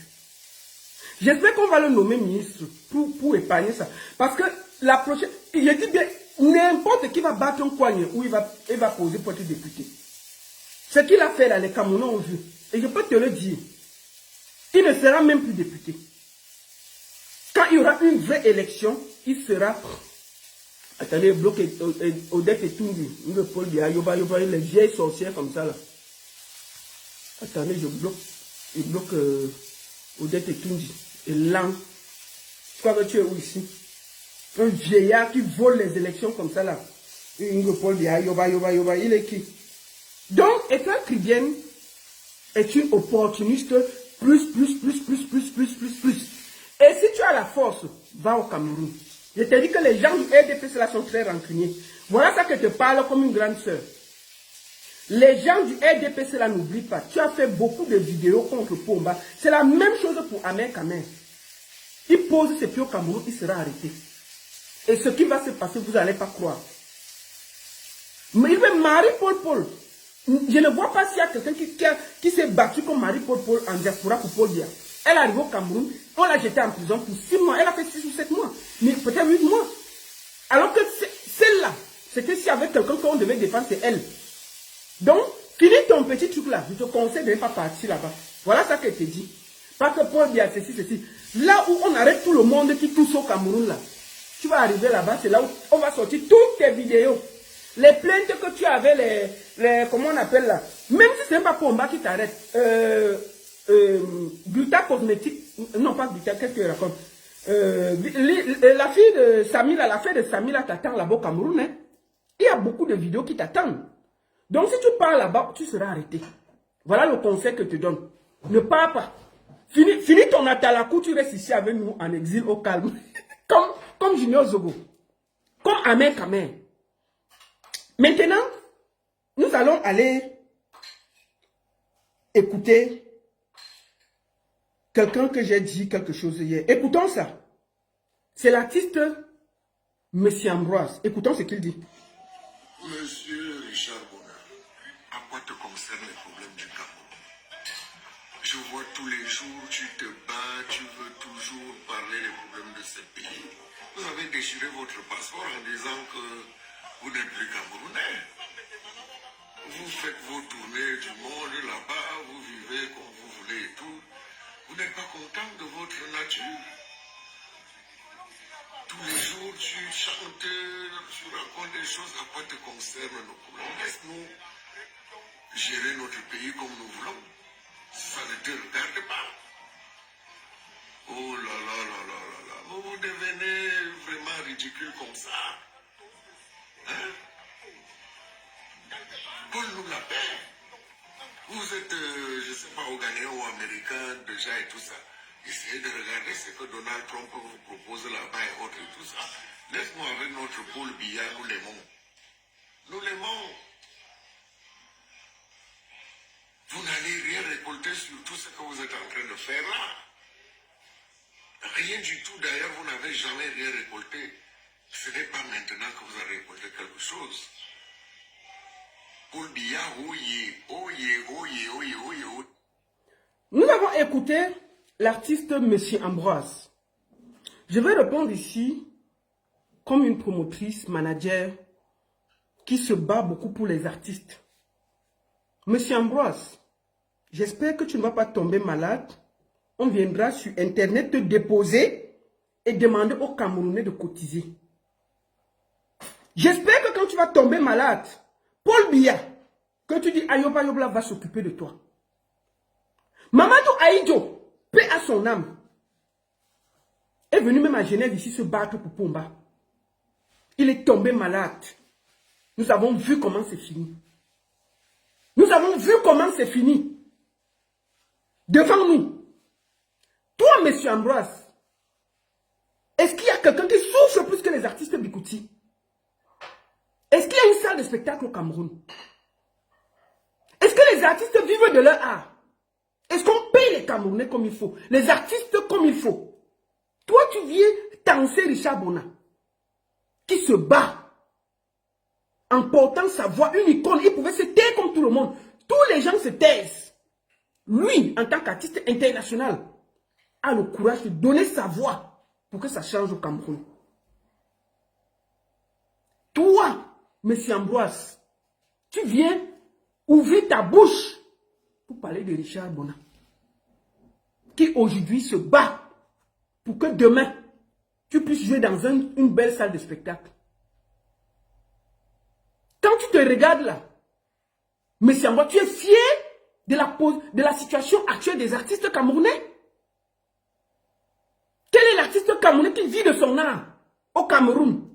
J'espère qu'on va le nommer ministre pour épargner ça. Parce que la prochaine, je dis bien, n'importe qui va battre un Kouagne ou il va poser pour être député. Ce qu'il a fait là, les Camerounais ont vu. Et je peux te le dire, il ne sera même plus député. Quand il y aura une vraie élection, il sera... Attendez, bloqué Odette et Tundi. Le Paul Biya, les vieilles sorcières comme ça là. Attendez, il bloque Odette et Tundi. Et Lang. Je crois que tu es où ici? Un vieillard qui vole les élections comme ça là. Paul Biya, il est qui? Donc, Étoile Caribbeenne est une opportuniste plus. Et si tu as la force, va au Cameroun. Je te dis que les gens du RDPC là sont très rancuniers. Voilà ça que je te parle comme une grande sœur. Les gens du RDPC là n'oublient pas. Tu as fait beaucoup de vidéos contre Pomba. C'est la même chose pour Amer Kamer. Il pose ses pieds au Cameroun, il sera arrêté. Et ce qui va se passer, vous n'allez pas croire. Mais il veut Marie-Paul. Je ne vois pas s'il y a quelqu'un qui s'est battu comme Marie-Paul en diaspora pour Paul Biya. Elle est arrivée au Cameroun, on l'a jetée en prison pour 6 mois. Elle a fait 6 ou 7 mois, mais peut-être 8 mois. Alors que celle-là, c'était s'il y avait quelqu'un qu'on devait défendre, c'est elle. Donc, finis ton petit truc là. Je te conseille de ne pas partir là-bas. Voilà ça qu'elle te dit. Pas que Paul Biya, ceci. Là où on arrête tout le monde qui touche au Cameroun là, tu vas arriver là-bas, c'est là où on va sortir toutes tes vidéos. Les plaintes que tu avais, comment on appelle là. Même si ce n'est pas Pomba qui t'arrête. Gluta cosmétique, non pas Gluta, qu'est-ce que je raconte? La fille de Samila, la fille de Samila t'attend là-bas au Cameroun. Hein? Il y a beaucoup de vidéos qui t'attendent. Donc si tu pars là-bas, tu seras arrêté. Voilà le conseil que je te donne. Ne pars pas. Finis ton atalakou, tu restes ici avec nous en exil au calme. comme Junior Zogo. Comme Amer Kamer. Maintenant, nous allons aller écouter quelqu'un que j'ai dit quelque chose hier. Écoutons ça. C'est l'artiste Monsieur Ambroise. Écoutons ce qu'il dit. Monsieur Richard Bona, à quoi te concernent les problèmes du Cameroun? Je vois tous les jours, tu te bats, tu veux toujours parler des problèmes de ce pays. Vous avez déchiré votre passeport en disant que vous n'êtes plus Camerounais. Vous faites vos tournées du monde là-bas, vous vivez comme vous voulez et tout. Vous n'êtes pas content de votre nature. Tous les jours, tu chantes, tu racontes des choses à quoi te concernent nos problèmes. Laisse-nous gérer notre pays comme nous voulons. Ça ne te regarde pas. Oh là là là là là là. Vous devenez vraiment ridicule comme ça. Hein? Donne-nous la paix. Vous êtes, je ne sais pas, Ougandais ou Américain déjà et tout ça. Essayez de regarder ce que Donald Trump vous propose là-bas et autres et tout ça. Laisse-nous avec notre Paul Biya, nous l'aimons. Nous l'aimons. Vous n'allez rien récolter sur tout ce que vous êtes en train de faire là. Rien du tout. D'ailleurs, vous n'avez jamais rien récolté. Ce n'est pas maintenant que vous allez récolter quelque chose. Paul Biya, oye, oye, oye, oye, oye, oye. Nous avons écouté l'artiste Monsieur Ambroise. Je vais répondre ici comme une promotrice, manager, qui se bat beaucoup pour les artistes. Monsieur Ambroise, j'espère que tu ne vas pas tomber malade. On viendra sur Internet te déposer et demander aux Camerounais de cotiser. J'espère que quand tu vas tomber malade, Paul Biya, que tu dis Ayoba Yobla va s'occuper de toi. Mamadou Aïdjo, paix à son âme, est venu même à Genève ici se battre pour Pomba. Il est tombé malade. Nous avons vu comment c'est fini. Nous avons vu comment c'est fini. Devant nous. Toi, monsieur Ambroise, est-ce qu'il y a quelqu'un qui souffre plus que les artistes Bikouti? Est-ce qu'il y a une salle de spectacle au Cameroun? Est-ce que les artistes vivent de leur art? Est-ce qu'on paye les Camerounais comme il faut? Les artistes comme il faut? Toi, tu viens danser Richard Bona, qui se bat en portant sa voix, une icône. Il pouvait se taire comme tout le monde. Tous les gens se taisent. Lui, en tant qu'artiste international, a le courage de donner sa voix pour que ça change au Cameroun. Toi, monsieur Ambroise, tu viens ouvrir ta bouche pour parler de Richard Bona, qui aujourd'hui se bat pour que demain, tu puisses jouer dans une belle salle de spectacle. Quand tu te regardes là, monsieur Ambroise, tu es fier de la situation actuelle des artistes camerounais? Quel est l'artiste camerounais qui vit de son art au Cameroun?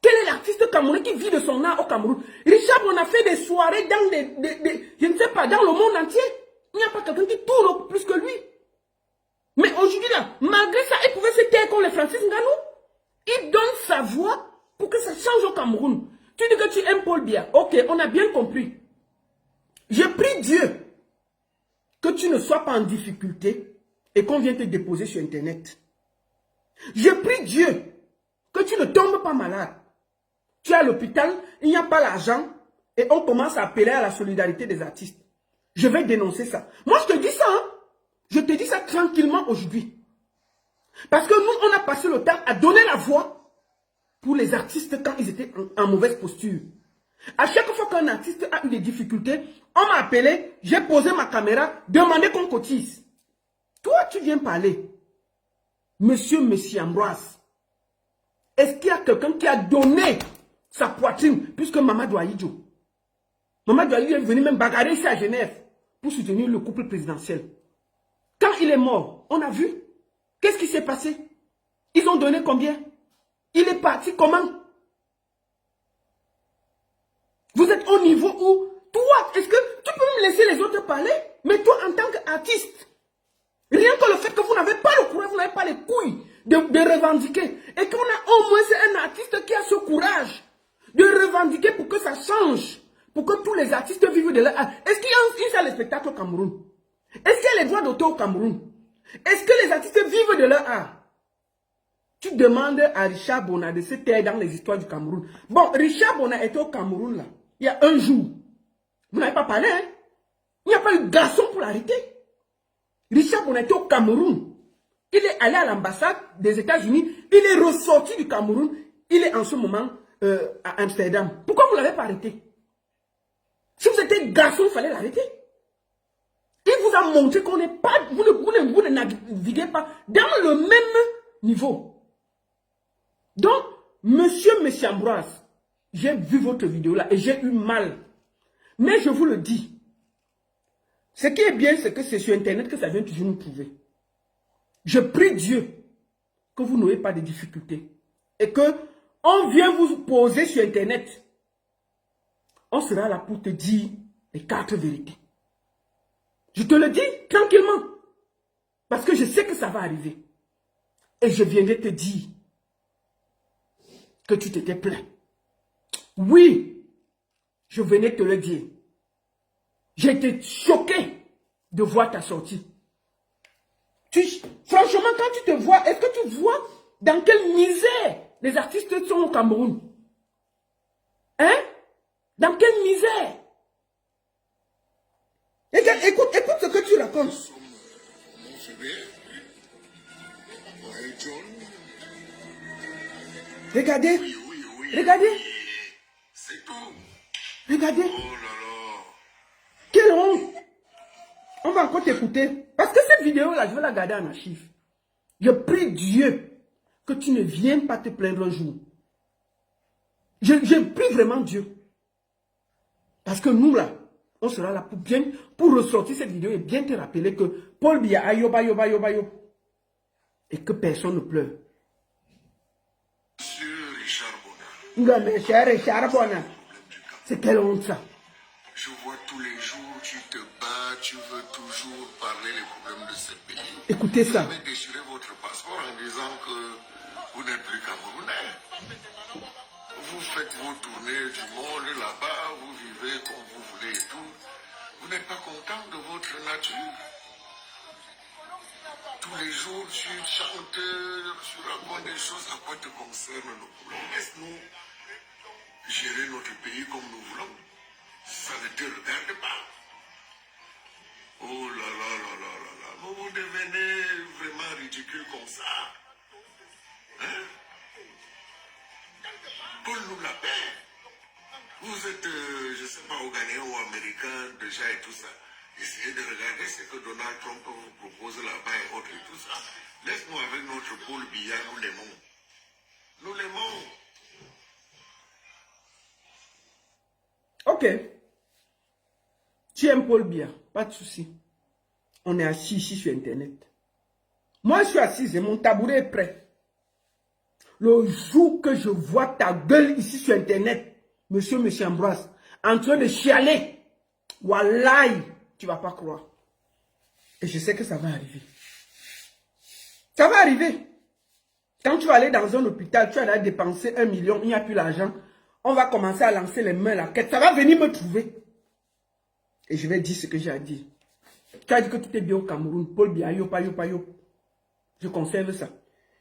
Quel est l'artiste camerounais qui vit de son art au Cameroun? Richard, on a fait des soirées dans je ne sais pas, dans le monde entier. Il n'y a pas quelqu'un qui tourne plus que lui. Mais aujourd'hui là, malgré ça, il pouvait se taire comme les Francis Ngannou. Il donne sa voix pour que ça change au Cameroun. Tu dis que tu aimes Paul Biya. Ok, on a bien compris. Je prie Dieu que tu ne sois pas en difficulté et qu'on vienne te déposer sur Internet. Je prie Dieu que tu ne tombes pas malade. Tu es à l'hôpital, il n'y a pas l'argent et on commence à appeler à la solidarité des artistes. Je vais dénoncer ça. Moi, je te dis ça. Hein? Je te dis ça tranquillement aujourd'hui. Parce que nous, on a passé le temps à donner la voix pour les artistes quand ils étaient en mauvaise posture. À chaque fois qu'un artiste a eu des difficultés, on m'a appelé, j'ai posé ma caméra, demandé qu'on cotise. Toi, tu viens parler. Monsieur Ambroise, est-ce qu'il y a quelqu'un qui a donné sa poitrine puisque Mamadou Aïdjo? Mamadou Aïdjo est venu même bagarrer ici à Genève pour soutenir le couple présidentiel. Quand il est mort, on a vu. Qu'est-ce qui s'est passé? Ils ont donné combien? Il est parti comment? Vous êtes au niveau où, toi, est-ce que tu peux me laisser les autres parler? Mais toi, en tant qu'artiste, rien que le fait que vous n'avez pas le courage, vous n'avez pas les couilles de revendiquer. Et qu'on a au moins, c'est un artiste qui a ce courage de revendiquer pour que ça change. Pour que tous les artistes vivent de leur art. Est-ce qu'il y a une salle de spectacle au Cameroun? Est-ce qu'il y a les droits d'auteur au Cameroun? Est-ce que les artistes vivent de leur art? Tu demandes à Richard Bona de se taire dans les histoires du Cameroun. Bon, Richard Bona était au Cameroun là, il y a un jour. Vous n'avez pas parlé, hein? Il n'y a pas eu de garçon pour l'arrêter. Richard Bona était au Cameroun. Il est allé à l'ambassade des États-Unis. Il est ressorti du Cameroun. Il est en ce moment à Amsterdam. Pourquoi vous ne l'avez pas arrêté? Si vous étiez garçon, il fallait l'arrêter. Il vous a montré qu'on n'est pas, vous ne naviguez pas dans le même niveau. Donc, monsieur Ambroise, j'ai vu votre vidéo là et j'ai eu mal. Mais je vous le dis, ce qui est bien, c'est que c'est sur Internet que ça vient toujours nous trouver. Je prie Dieu que vous n'ayez pas de difficultés et que on vient vous poser sur Internet. On sera là pour te dire les 4 vérités. Je te le dis tranquillement. Parce que je sais que ça va arriver. Et je viendrai te dire que tu t'étais plaint. Oui, je venais te le dire. J'ai été choqué de voir ta sortie. Franchement, quand tu te vois, est-ce que tu vois dans quelle misère les artistes sont au Cameroun? Hein? Dans quelle misère? Écoute ce que tu racontes. Regardez. Regardez. C'est tout. Regardez. Oh là là. Quelle honte. On va encore t'écouter. Parce que cette vidéo-là, je vais la garder en archive. Je prie Dieu que tu ne viennes pas te plaindre un jour. Je prie vraiment Dieu. Parce que nous, là, on sera là pour ressortir cette vidéo et bien te rappeler que Paul Biya a yoba. Et que personne ne pleure. Monsieur Richard Bona. Non, mais cher Richard Bona, c'est quelle honte ça. Je vois tous les jours, tu te bats, tu veux toujours parler les problèmes de ce pays. Écoutez ça. Vous avez déchiré votre passeport en disant que vous n'êtes plus camerounais. Vous faites vos tournées du monde là-bas, vous vivez comme vous voulez et tout. Vous n'êtes pas content de votre nature. Tous les jours, tu chantes, tu racontes des choses à quoi te concernent nos problèmes. Laisse-nous gérer notre pays comme nous voulons. Ça ne te regarde pas. Oh là là là là là là. Vous devenez vraiment ridicule comme ça. Hein? Donne-nous la paix. Vous êtes, je ne sais pas, Ougandais ou Américain déjà et tout ça. Essayez de regarder ce que Donald Trump vous propose là-bas et autres et tout ça. Laisse-nous avec notre Paul Biya, nous l'aimons. Nous l'aimons. Ok. Tu aimes Paul Biya, pas de souci. On est assis ici sur Internet. Moi, je suis assise et mon tabouret est prêt. Le jour que je vois ta gueule ici sur Internet, monsieur Ambroise, en train de chialer, wallahi, tu ne vas pas croire. Et je sais que ça va arriver. Ça va arriver. Quand tu vas aller dans un hôpital, tu vas dépenser 1 million, il n'y a plus l'argent. On va commencer à lancer les mains à la quête. Ça va venir me trouver. Et je vais dire ce que j'ai à dire. Tu as dit que tout est bien au Cameroun. Paul Biya, yopa. Je conserve ça.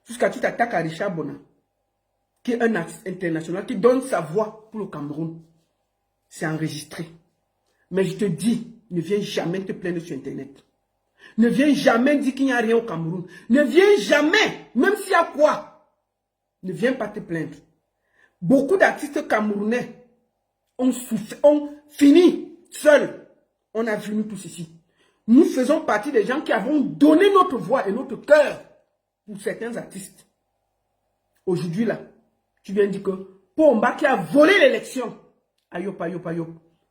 Jusqu'à tu t'attaques à Richard Bona, qui est un artiste international, qui donne sa voix pour le Cameroun. C'est enregistré. Mais je te dis, ne viens jamais te plaindre sur Internet. Ne viens jamais dire qu'il n'y a rien au Cameroun. Ne viens jamais, même s'il y a quoi. Ne viens pas te plaindre. Beaucoup d'artistes camerounais ont fini seuls. On a vu nous tous ici. Nous faisons partie des gens qui avons donné notre voix et notre cœur pour certains artistes. Aujourd'hui là, tu viens dire que Pomba qui a volé l'élection. Ayopa.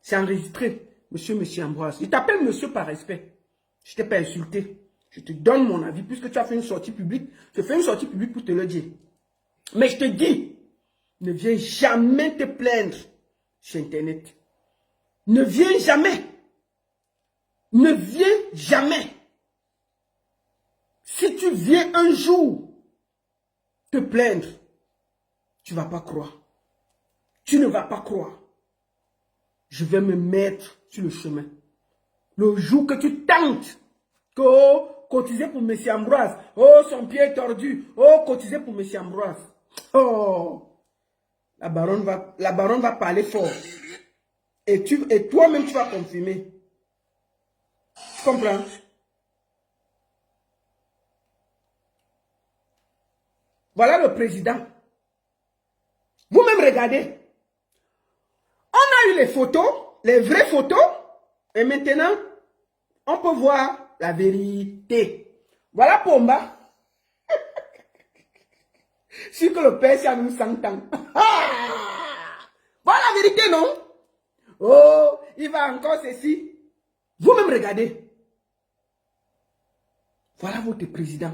C'est enregistré, monsieur Ambroise. Il t'appelle monsieur par respect. Je ne t'ai pas insulté. Je te donne mon avis. Puisque tu as fait une sortie publique, je fais une sortie publique pour te le dire. Mais je te dis, ne viens jamais te plaindre sur Internet. Ne viens jamais. Ne viens jamais. Si tu viens un jour te plaindre, tu ne vas pas croire. Tu ne vas pas croire. Je vais me mettre sur le chemin. Le jour que tu tentes que cotiser pour M. Ambroise, oh son pied est tordu, oh cotiser pour M. Ambroise, oh la baronne va parler fort. Et toi-même tu vas confirmer. Tu comprends? Voilà le président. Vous-même regardez. On a eu les photos, les vraies photos. Et maintenant, on peut voir la vérité. Voilà Pomba. Si que le père, ça nous s'entend. Voilà la vérité, non? Oh, il va encore ceci. Vous-même regardez. Voilà votre président.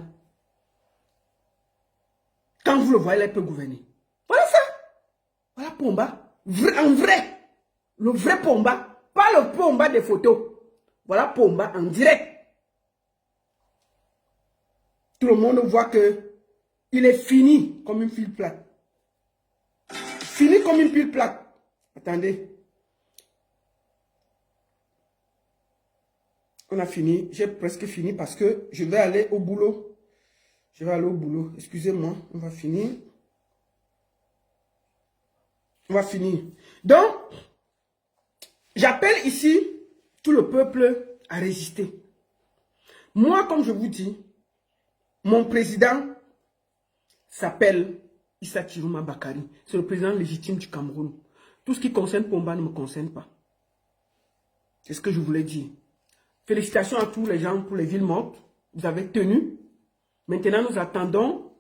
Quand vous le voyez, il peut gouverner. Voilà ça. Voilà Pomba. En vrai. Le vrai Pomba. Pas le Pomba des photos. Voilà Pomba en direct. Tout le monde voit que il est fini comme une file plate. Fini comme une file plate. Attendez. On a fini. J'ai presque fini parce que je vais aller au boulot. Je vais aller au boulot. Excusez-moi. On va finir. On va finir. Donc, j'appelle ici tout le peuple à résister. Moi, comme je vous dis, mon président s'appelle Issa Chiroma Bakari. C'est le président légitime du Cameroun. Tout ce qui concerne Pomba ne me concerne pas. C'est ce que je voulais dire. Félicitations à tous les gens pour les villes mortes. Vous avez tenu. Maintenant, nous attendons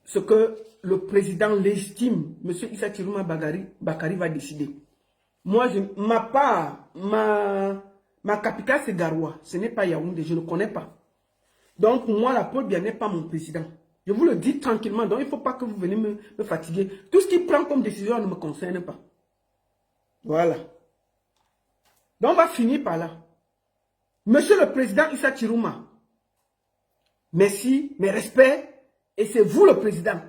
ce que le président légitime, M. Issa Chiroma Bakari, va décider. Moi, ma capitale, c'est Garoua. Ce n'est pas Yaoundé. Je ne connais pas. Donc, pour moi, la Paul Biya n'est pas mon président. Je vous le dis tranquillement. Donc, il ne faut pas que vous venez me fatiguer. Tout ce qu'il prend comme décision ne me concerne pas. Voilà. Donc, on va finir par là. Monsieur le président Issa Chiroma, merci, mes respects. Et c'est vous le président.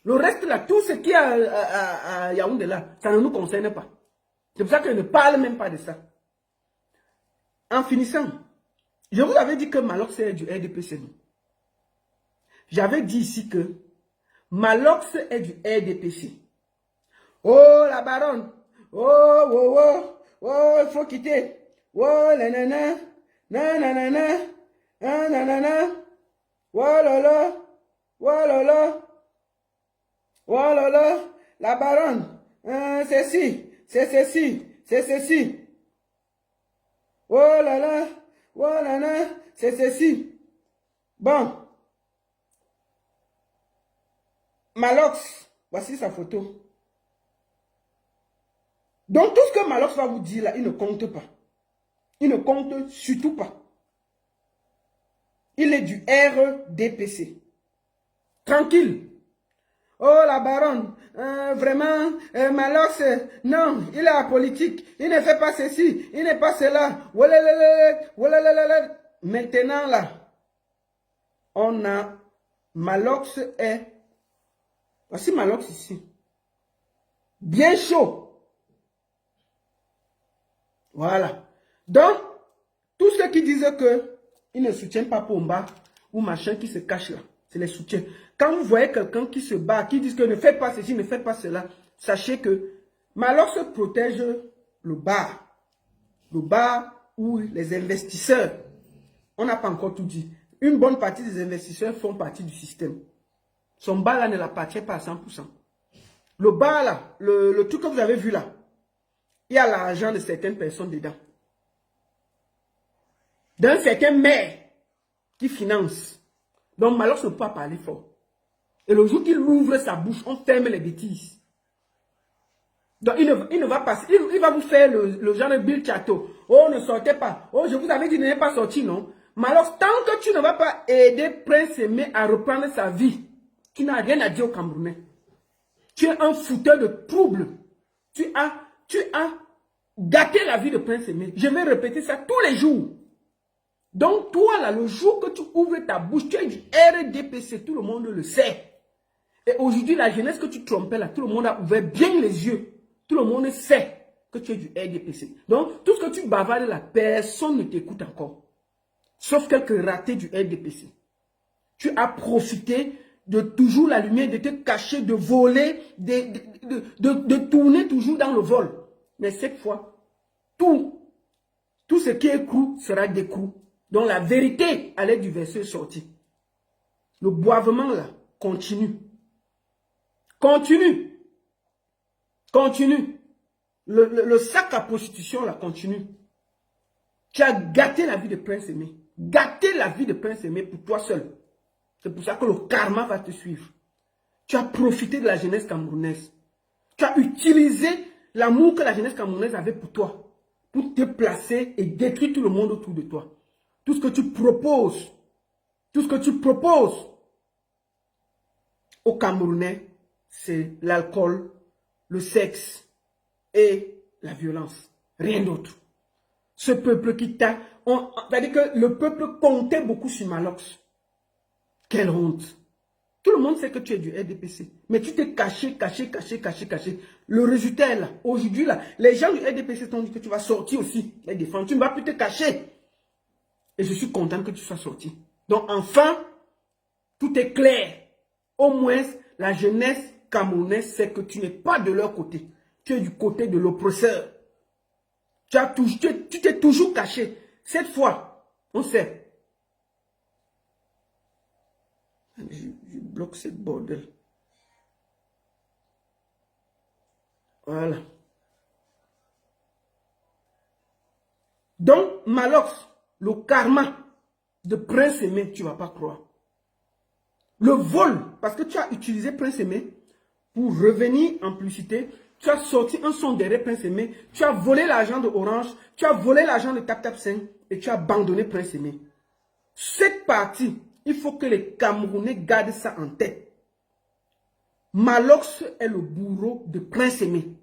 Le reste là, tout ce qui est à Yaoundé là, ça ne nous concerne pas. C'est pour ça que je ne parle même pas de ça. En finissant, je vous avais dit que Malox est du RDPC. J'avais dit ici que Malox est du RDPC. Oh, la baronne. Oh, oh, oh. Oh, il faut quitter. Oh, nanana. Nanana. Nanana. Oh, lolo. Oh, lolo. Oh, lolo. La baronne. C'est ceci. C'est ceci. C'est ceci. Oh là là. Oh là là. C'est ceci. Bon. Malox, voici sa photo. Donc tout ce que Malox va vous dire là, il ne compte pas. Il ne compte surtout pas. Il est du RDPC. Tranquille. Oh la baronne, vraiment, Malox, non, il est apolitique. Il ne fait pas ceci, il n'est pas cela. Maintenant là, on a Malox est... Voici Malox ici. Bien chaud. Voilà. Donc, tous ceux qui disent que ils ne soutiennent pas Pomba ou machin qui se cache là, c'est les soutiens. Quand vous voyez quelqu'un qui se bat, qui dit que ne faites pas ceci, ne faites pas cela, sachez que Malox protège le bar. Le bar où les investisseurs, on n'a pas encore tout dit. Une bonne partie des investisseurs font partie du système. Son bar là ne l'appartient pas à 100%. Le bar là, le truc que vous avez vu là, il y a l'argent de certaines personnes dedans. D'un certain maire qui finance. Donc Malox ne peut pas parler fort. Et le jour qu'il ouvre sa bouche, on ferme les bêtises. Donc il ne va pas, il va vous faire le genre de Bill Chateau. Oh, ne sortez pas. Oh, je vous avais dit de ne pas sortir, non? Malox, tant que tu ne vas pas aider Prince Aimé à reprendre sa vie, tu n'as rien à dire aux Camerounais. Tu es un fouteur de troubles. Tu as gâté la vie de Prince Aimé. Je vais répéter ça tous les jours. Donc toi là, le jour que tu ouvres ta bouche, tu es du RDPC, tout le monde le sait. Et aujourd'hui, la jeunesse que tu trompais là, tout le monde a ouvert bien les yeux. Tout le monde sait que tu es du RDPC. Donc tout ce que tu bavardes là, personne ne t'écoute encore. Sauf quelques ratés du RDPC. Tu as profité de toujours la lumière, de te cacher, de voler, de tourner toujours dans le vol. Mais cette fois, tout Tout ce qui est cru sera décru. Donc la vérité à l'aide du verset est sortie. Le boivement là continue. Continue. Continue. Le sac à prostitution là continue. Tu as gâté la vie de Prince Aimé. Gâté la vie de Prince Aimé pour toi seul. C'est pour ça que le karma va te suivre. Tu as profité de la jeunesse camerounaise. Tu as utilisé l'amour que la jeunesse camerounaise avait pour toi. Pour te placer et détruire tout le monde autour de toi. Tout ce que tu proposes. Tout ce que tu proposes aux Camerounais, c'est l'alcool, le sexe et la violence. Rien d'autre. Ce peuple qui t'a... C'est-à-dire que le peuple comptait beaucoup sur Malox. Quelle honte. Tout le monde sait que tu es du RDPC. Mais tu t'es caché. Le résultat est là. Aujourd'hui, là, les gens du RDPC t'ont dit que tu vas sortir aussi les défendre. Tu ne vas plus te cacher. Et je suis content que tu sois sorti. Donc enfin, tout est clair. Au moins, la jeunesse camerounaise sait que tu n'es pas de leur côté. Tu es du côté de l'oppresseur. Tu t'es toujours caché. Cette fois, on sait. Je bloque cette bordel. Voilà. Donc, Malox, le karma de Prince Aimé, tu ne vas pas croire. Le vol, parce que tu as utilisé Prince Aimé pour revenir en publicité. Tu as sorti un son derrière Prince Aimé. Tu as volé l'argent de Orange. Tu as volé l'argent de TapTap5 et tu as abandonné Prince Aimé. Cette partie, il faut que les Camerounais gardent ça en tête. Malox est le bourreau de Prince Aimé.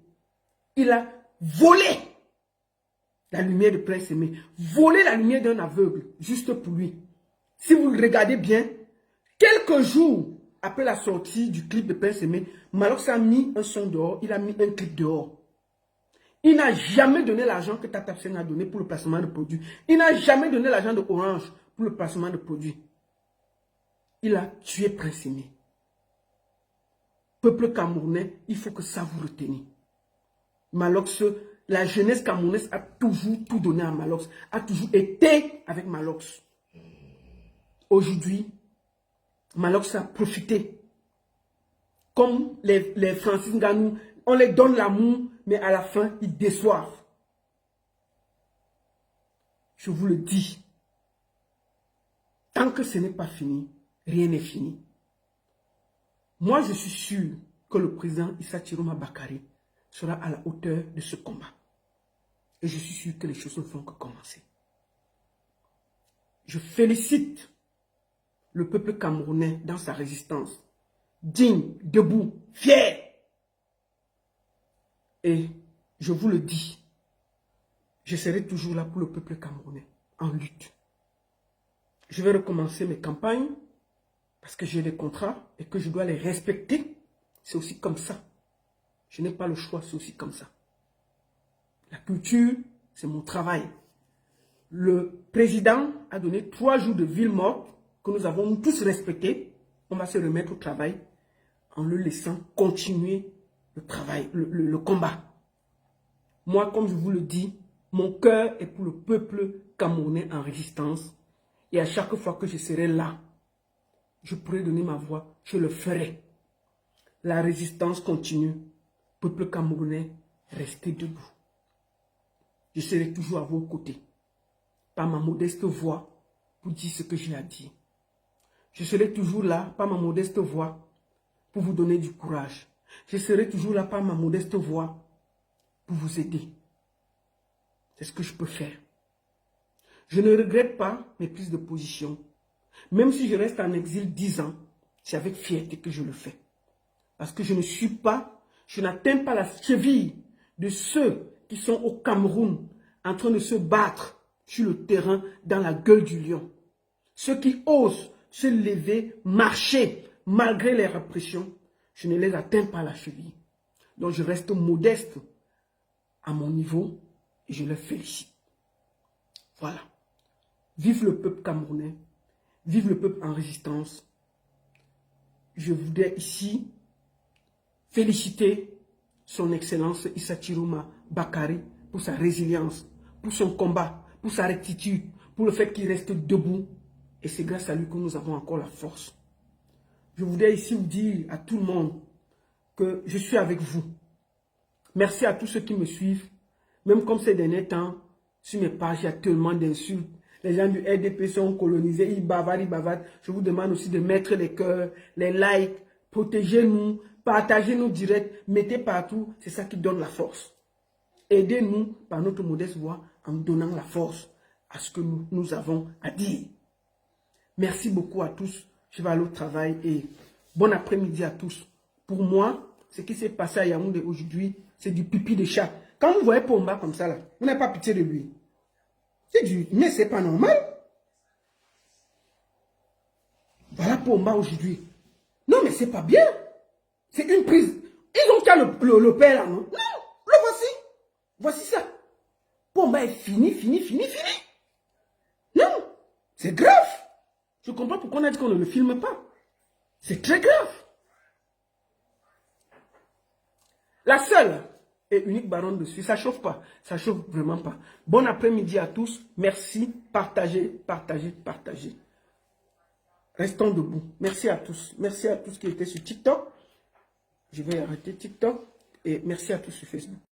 Il a volé la lumière de Prince Aimé. Volé la lumière d'un aveugle, juste pour lui. Si vous le regardez bien, quelques jours après la sortie du clip de Prince Aimé, Malox a mis un son dehors, il a mis un clip dehors. Il n'a jamais donné l'argent que TapTap5 a donné pour le placement de produits. Il n'a jamais donné l'argent de Orange pour le placement de produits. Il a tué Prince Aimé. Peuple camerounais, il faut que ça vous reteniez. Malox, la jeunesse camerounaise a toujours tout donné à Malox, a toujours été avec Malox. Aujourd'hui, Malox a profité. Comme les Francis Ngannou, on les donne l'amour, mais à la fin, ils déçoivent. Je vous le dis. Tant que ce n'est pas fini, rien n'est fini. Moi, je suis sûr que le président Issa Chiroma Bakary sera à la hauteur de ce combat. Et je suis sûr que les choses ne font que commencer. Je félicite le peuple camerounais dans sa résistance. Digne, debout, fier. Et je vous le dis, je serai toujours là pour le peuple camerounais, en lutte. Je vais recommencer mes campagnes parce que j'ai des contrats et que je dois les respecter. C'est aussi comme ça. Je n'ai pas le choix, c'est aussi comme ça. La culture, c'est mon travail. Le président a donné 3 jours de ville morte que nous avons tous respectés. On va se remettre au travail en le laissant continuer le travail, le combat. Moi, comme je vous le dis, mon cœur est pour le peuple camerounais en résistance. Et à chaque fois que je serai là, je pourrai donner ma voix, je le ferai. La résistance continue. Peuple camerounais, restez debout. Je serai toujours à vos côtés. Par ma modeste voix, pour dire ce que j'ai à dire. Je serai toujours là, par ma modeste voix, pour vous donner du courage. Je serai toujours là, par ma modeste voix, pour vous aider. C'est ce que je peux faire. Je ne regrette pas mes prises de position. Même si je reste en exil 10 ans, c'est avec fierté que je le fais. Parce que je ne suis pas, je n'atteins pas la cheville de ceux qui sont au Cameroun en train de se battre sur le terrain dans la gueule du lion. Ceux qui osent se lever, marcher malgré les répressions, je ne les atteins pas à la cheville. Donc je reste modeste à mon niveau et je les félicite. Voilà. Vive le peuple camerounais. Vive le peuple en résistance. Je voudrais ici féliciter son Excellence Issa Chiroma Bakary pour sa résilience, pour son combat, pour sa rectitude, pour le fait qu'il reste debout. Et c'est grâce à lui que nous avons encore la force. Je voudrais ici vous dire à tout le monde que je suis avec vous. Merci à tous ceux qui me suivent. Même comme ces derniers temps, sur mes pages, il y a tellement d'insultes. Les gens du RDP sont colonisés, ils bavardent, ils bavardent. Je vous demande aussi de mettre les cœurs, les likes, protégez-nous, partagez-nous direct, mettez partout. C'est ça qui donne la force. Aidez-nous par notre modeste voix en donnant la force à ce que nous avons à dire. Merci beaucoup à tous. Je vais aller au travail et bon après-midi à tous. Pour moi, ce qui s'est passé à Yaoundé aujourd'hui, c'est du pipi de chat. Quand vous voyez Pomba comme ça, là, vous n'avez pas pitié de lui. C'est du... Mais c'est pas normal. Voilà Pomba aujourd'hui. Non, mais c'est pas bien. C'est une prise. Ils ont qu'à le père là, non? Non, le voici. Voici ça. Pomba est fini. Non, c'est grave. Je comprends pourquoi on a dit qu'on ne le filme pas. C'est très grave. La seule et unique baronne de Suisse, ça ne chauffe pas. Ça ne chauffe vraiment pas. Bon après-midi à tous. Merci. Partagez. Restons debout. Merci à tous. Merci à tous qui étaient sur TikTok. Je vais arrêter TikTok. Et merci à tous sur Facebook.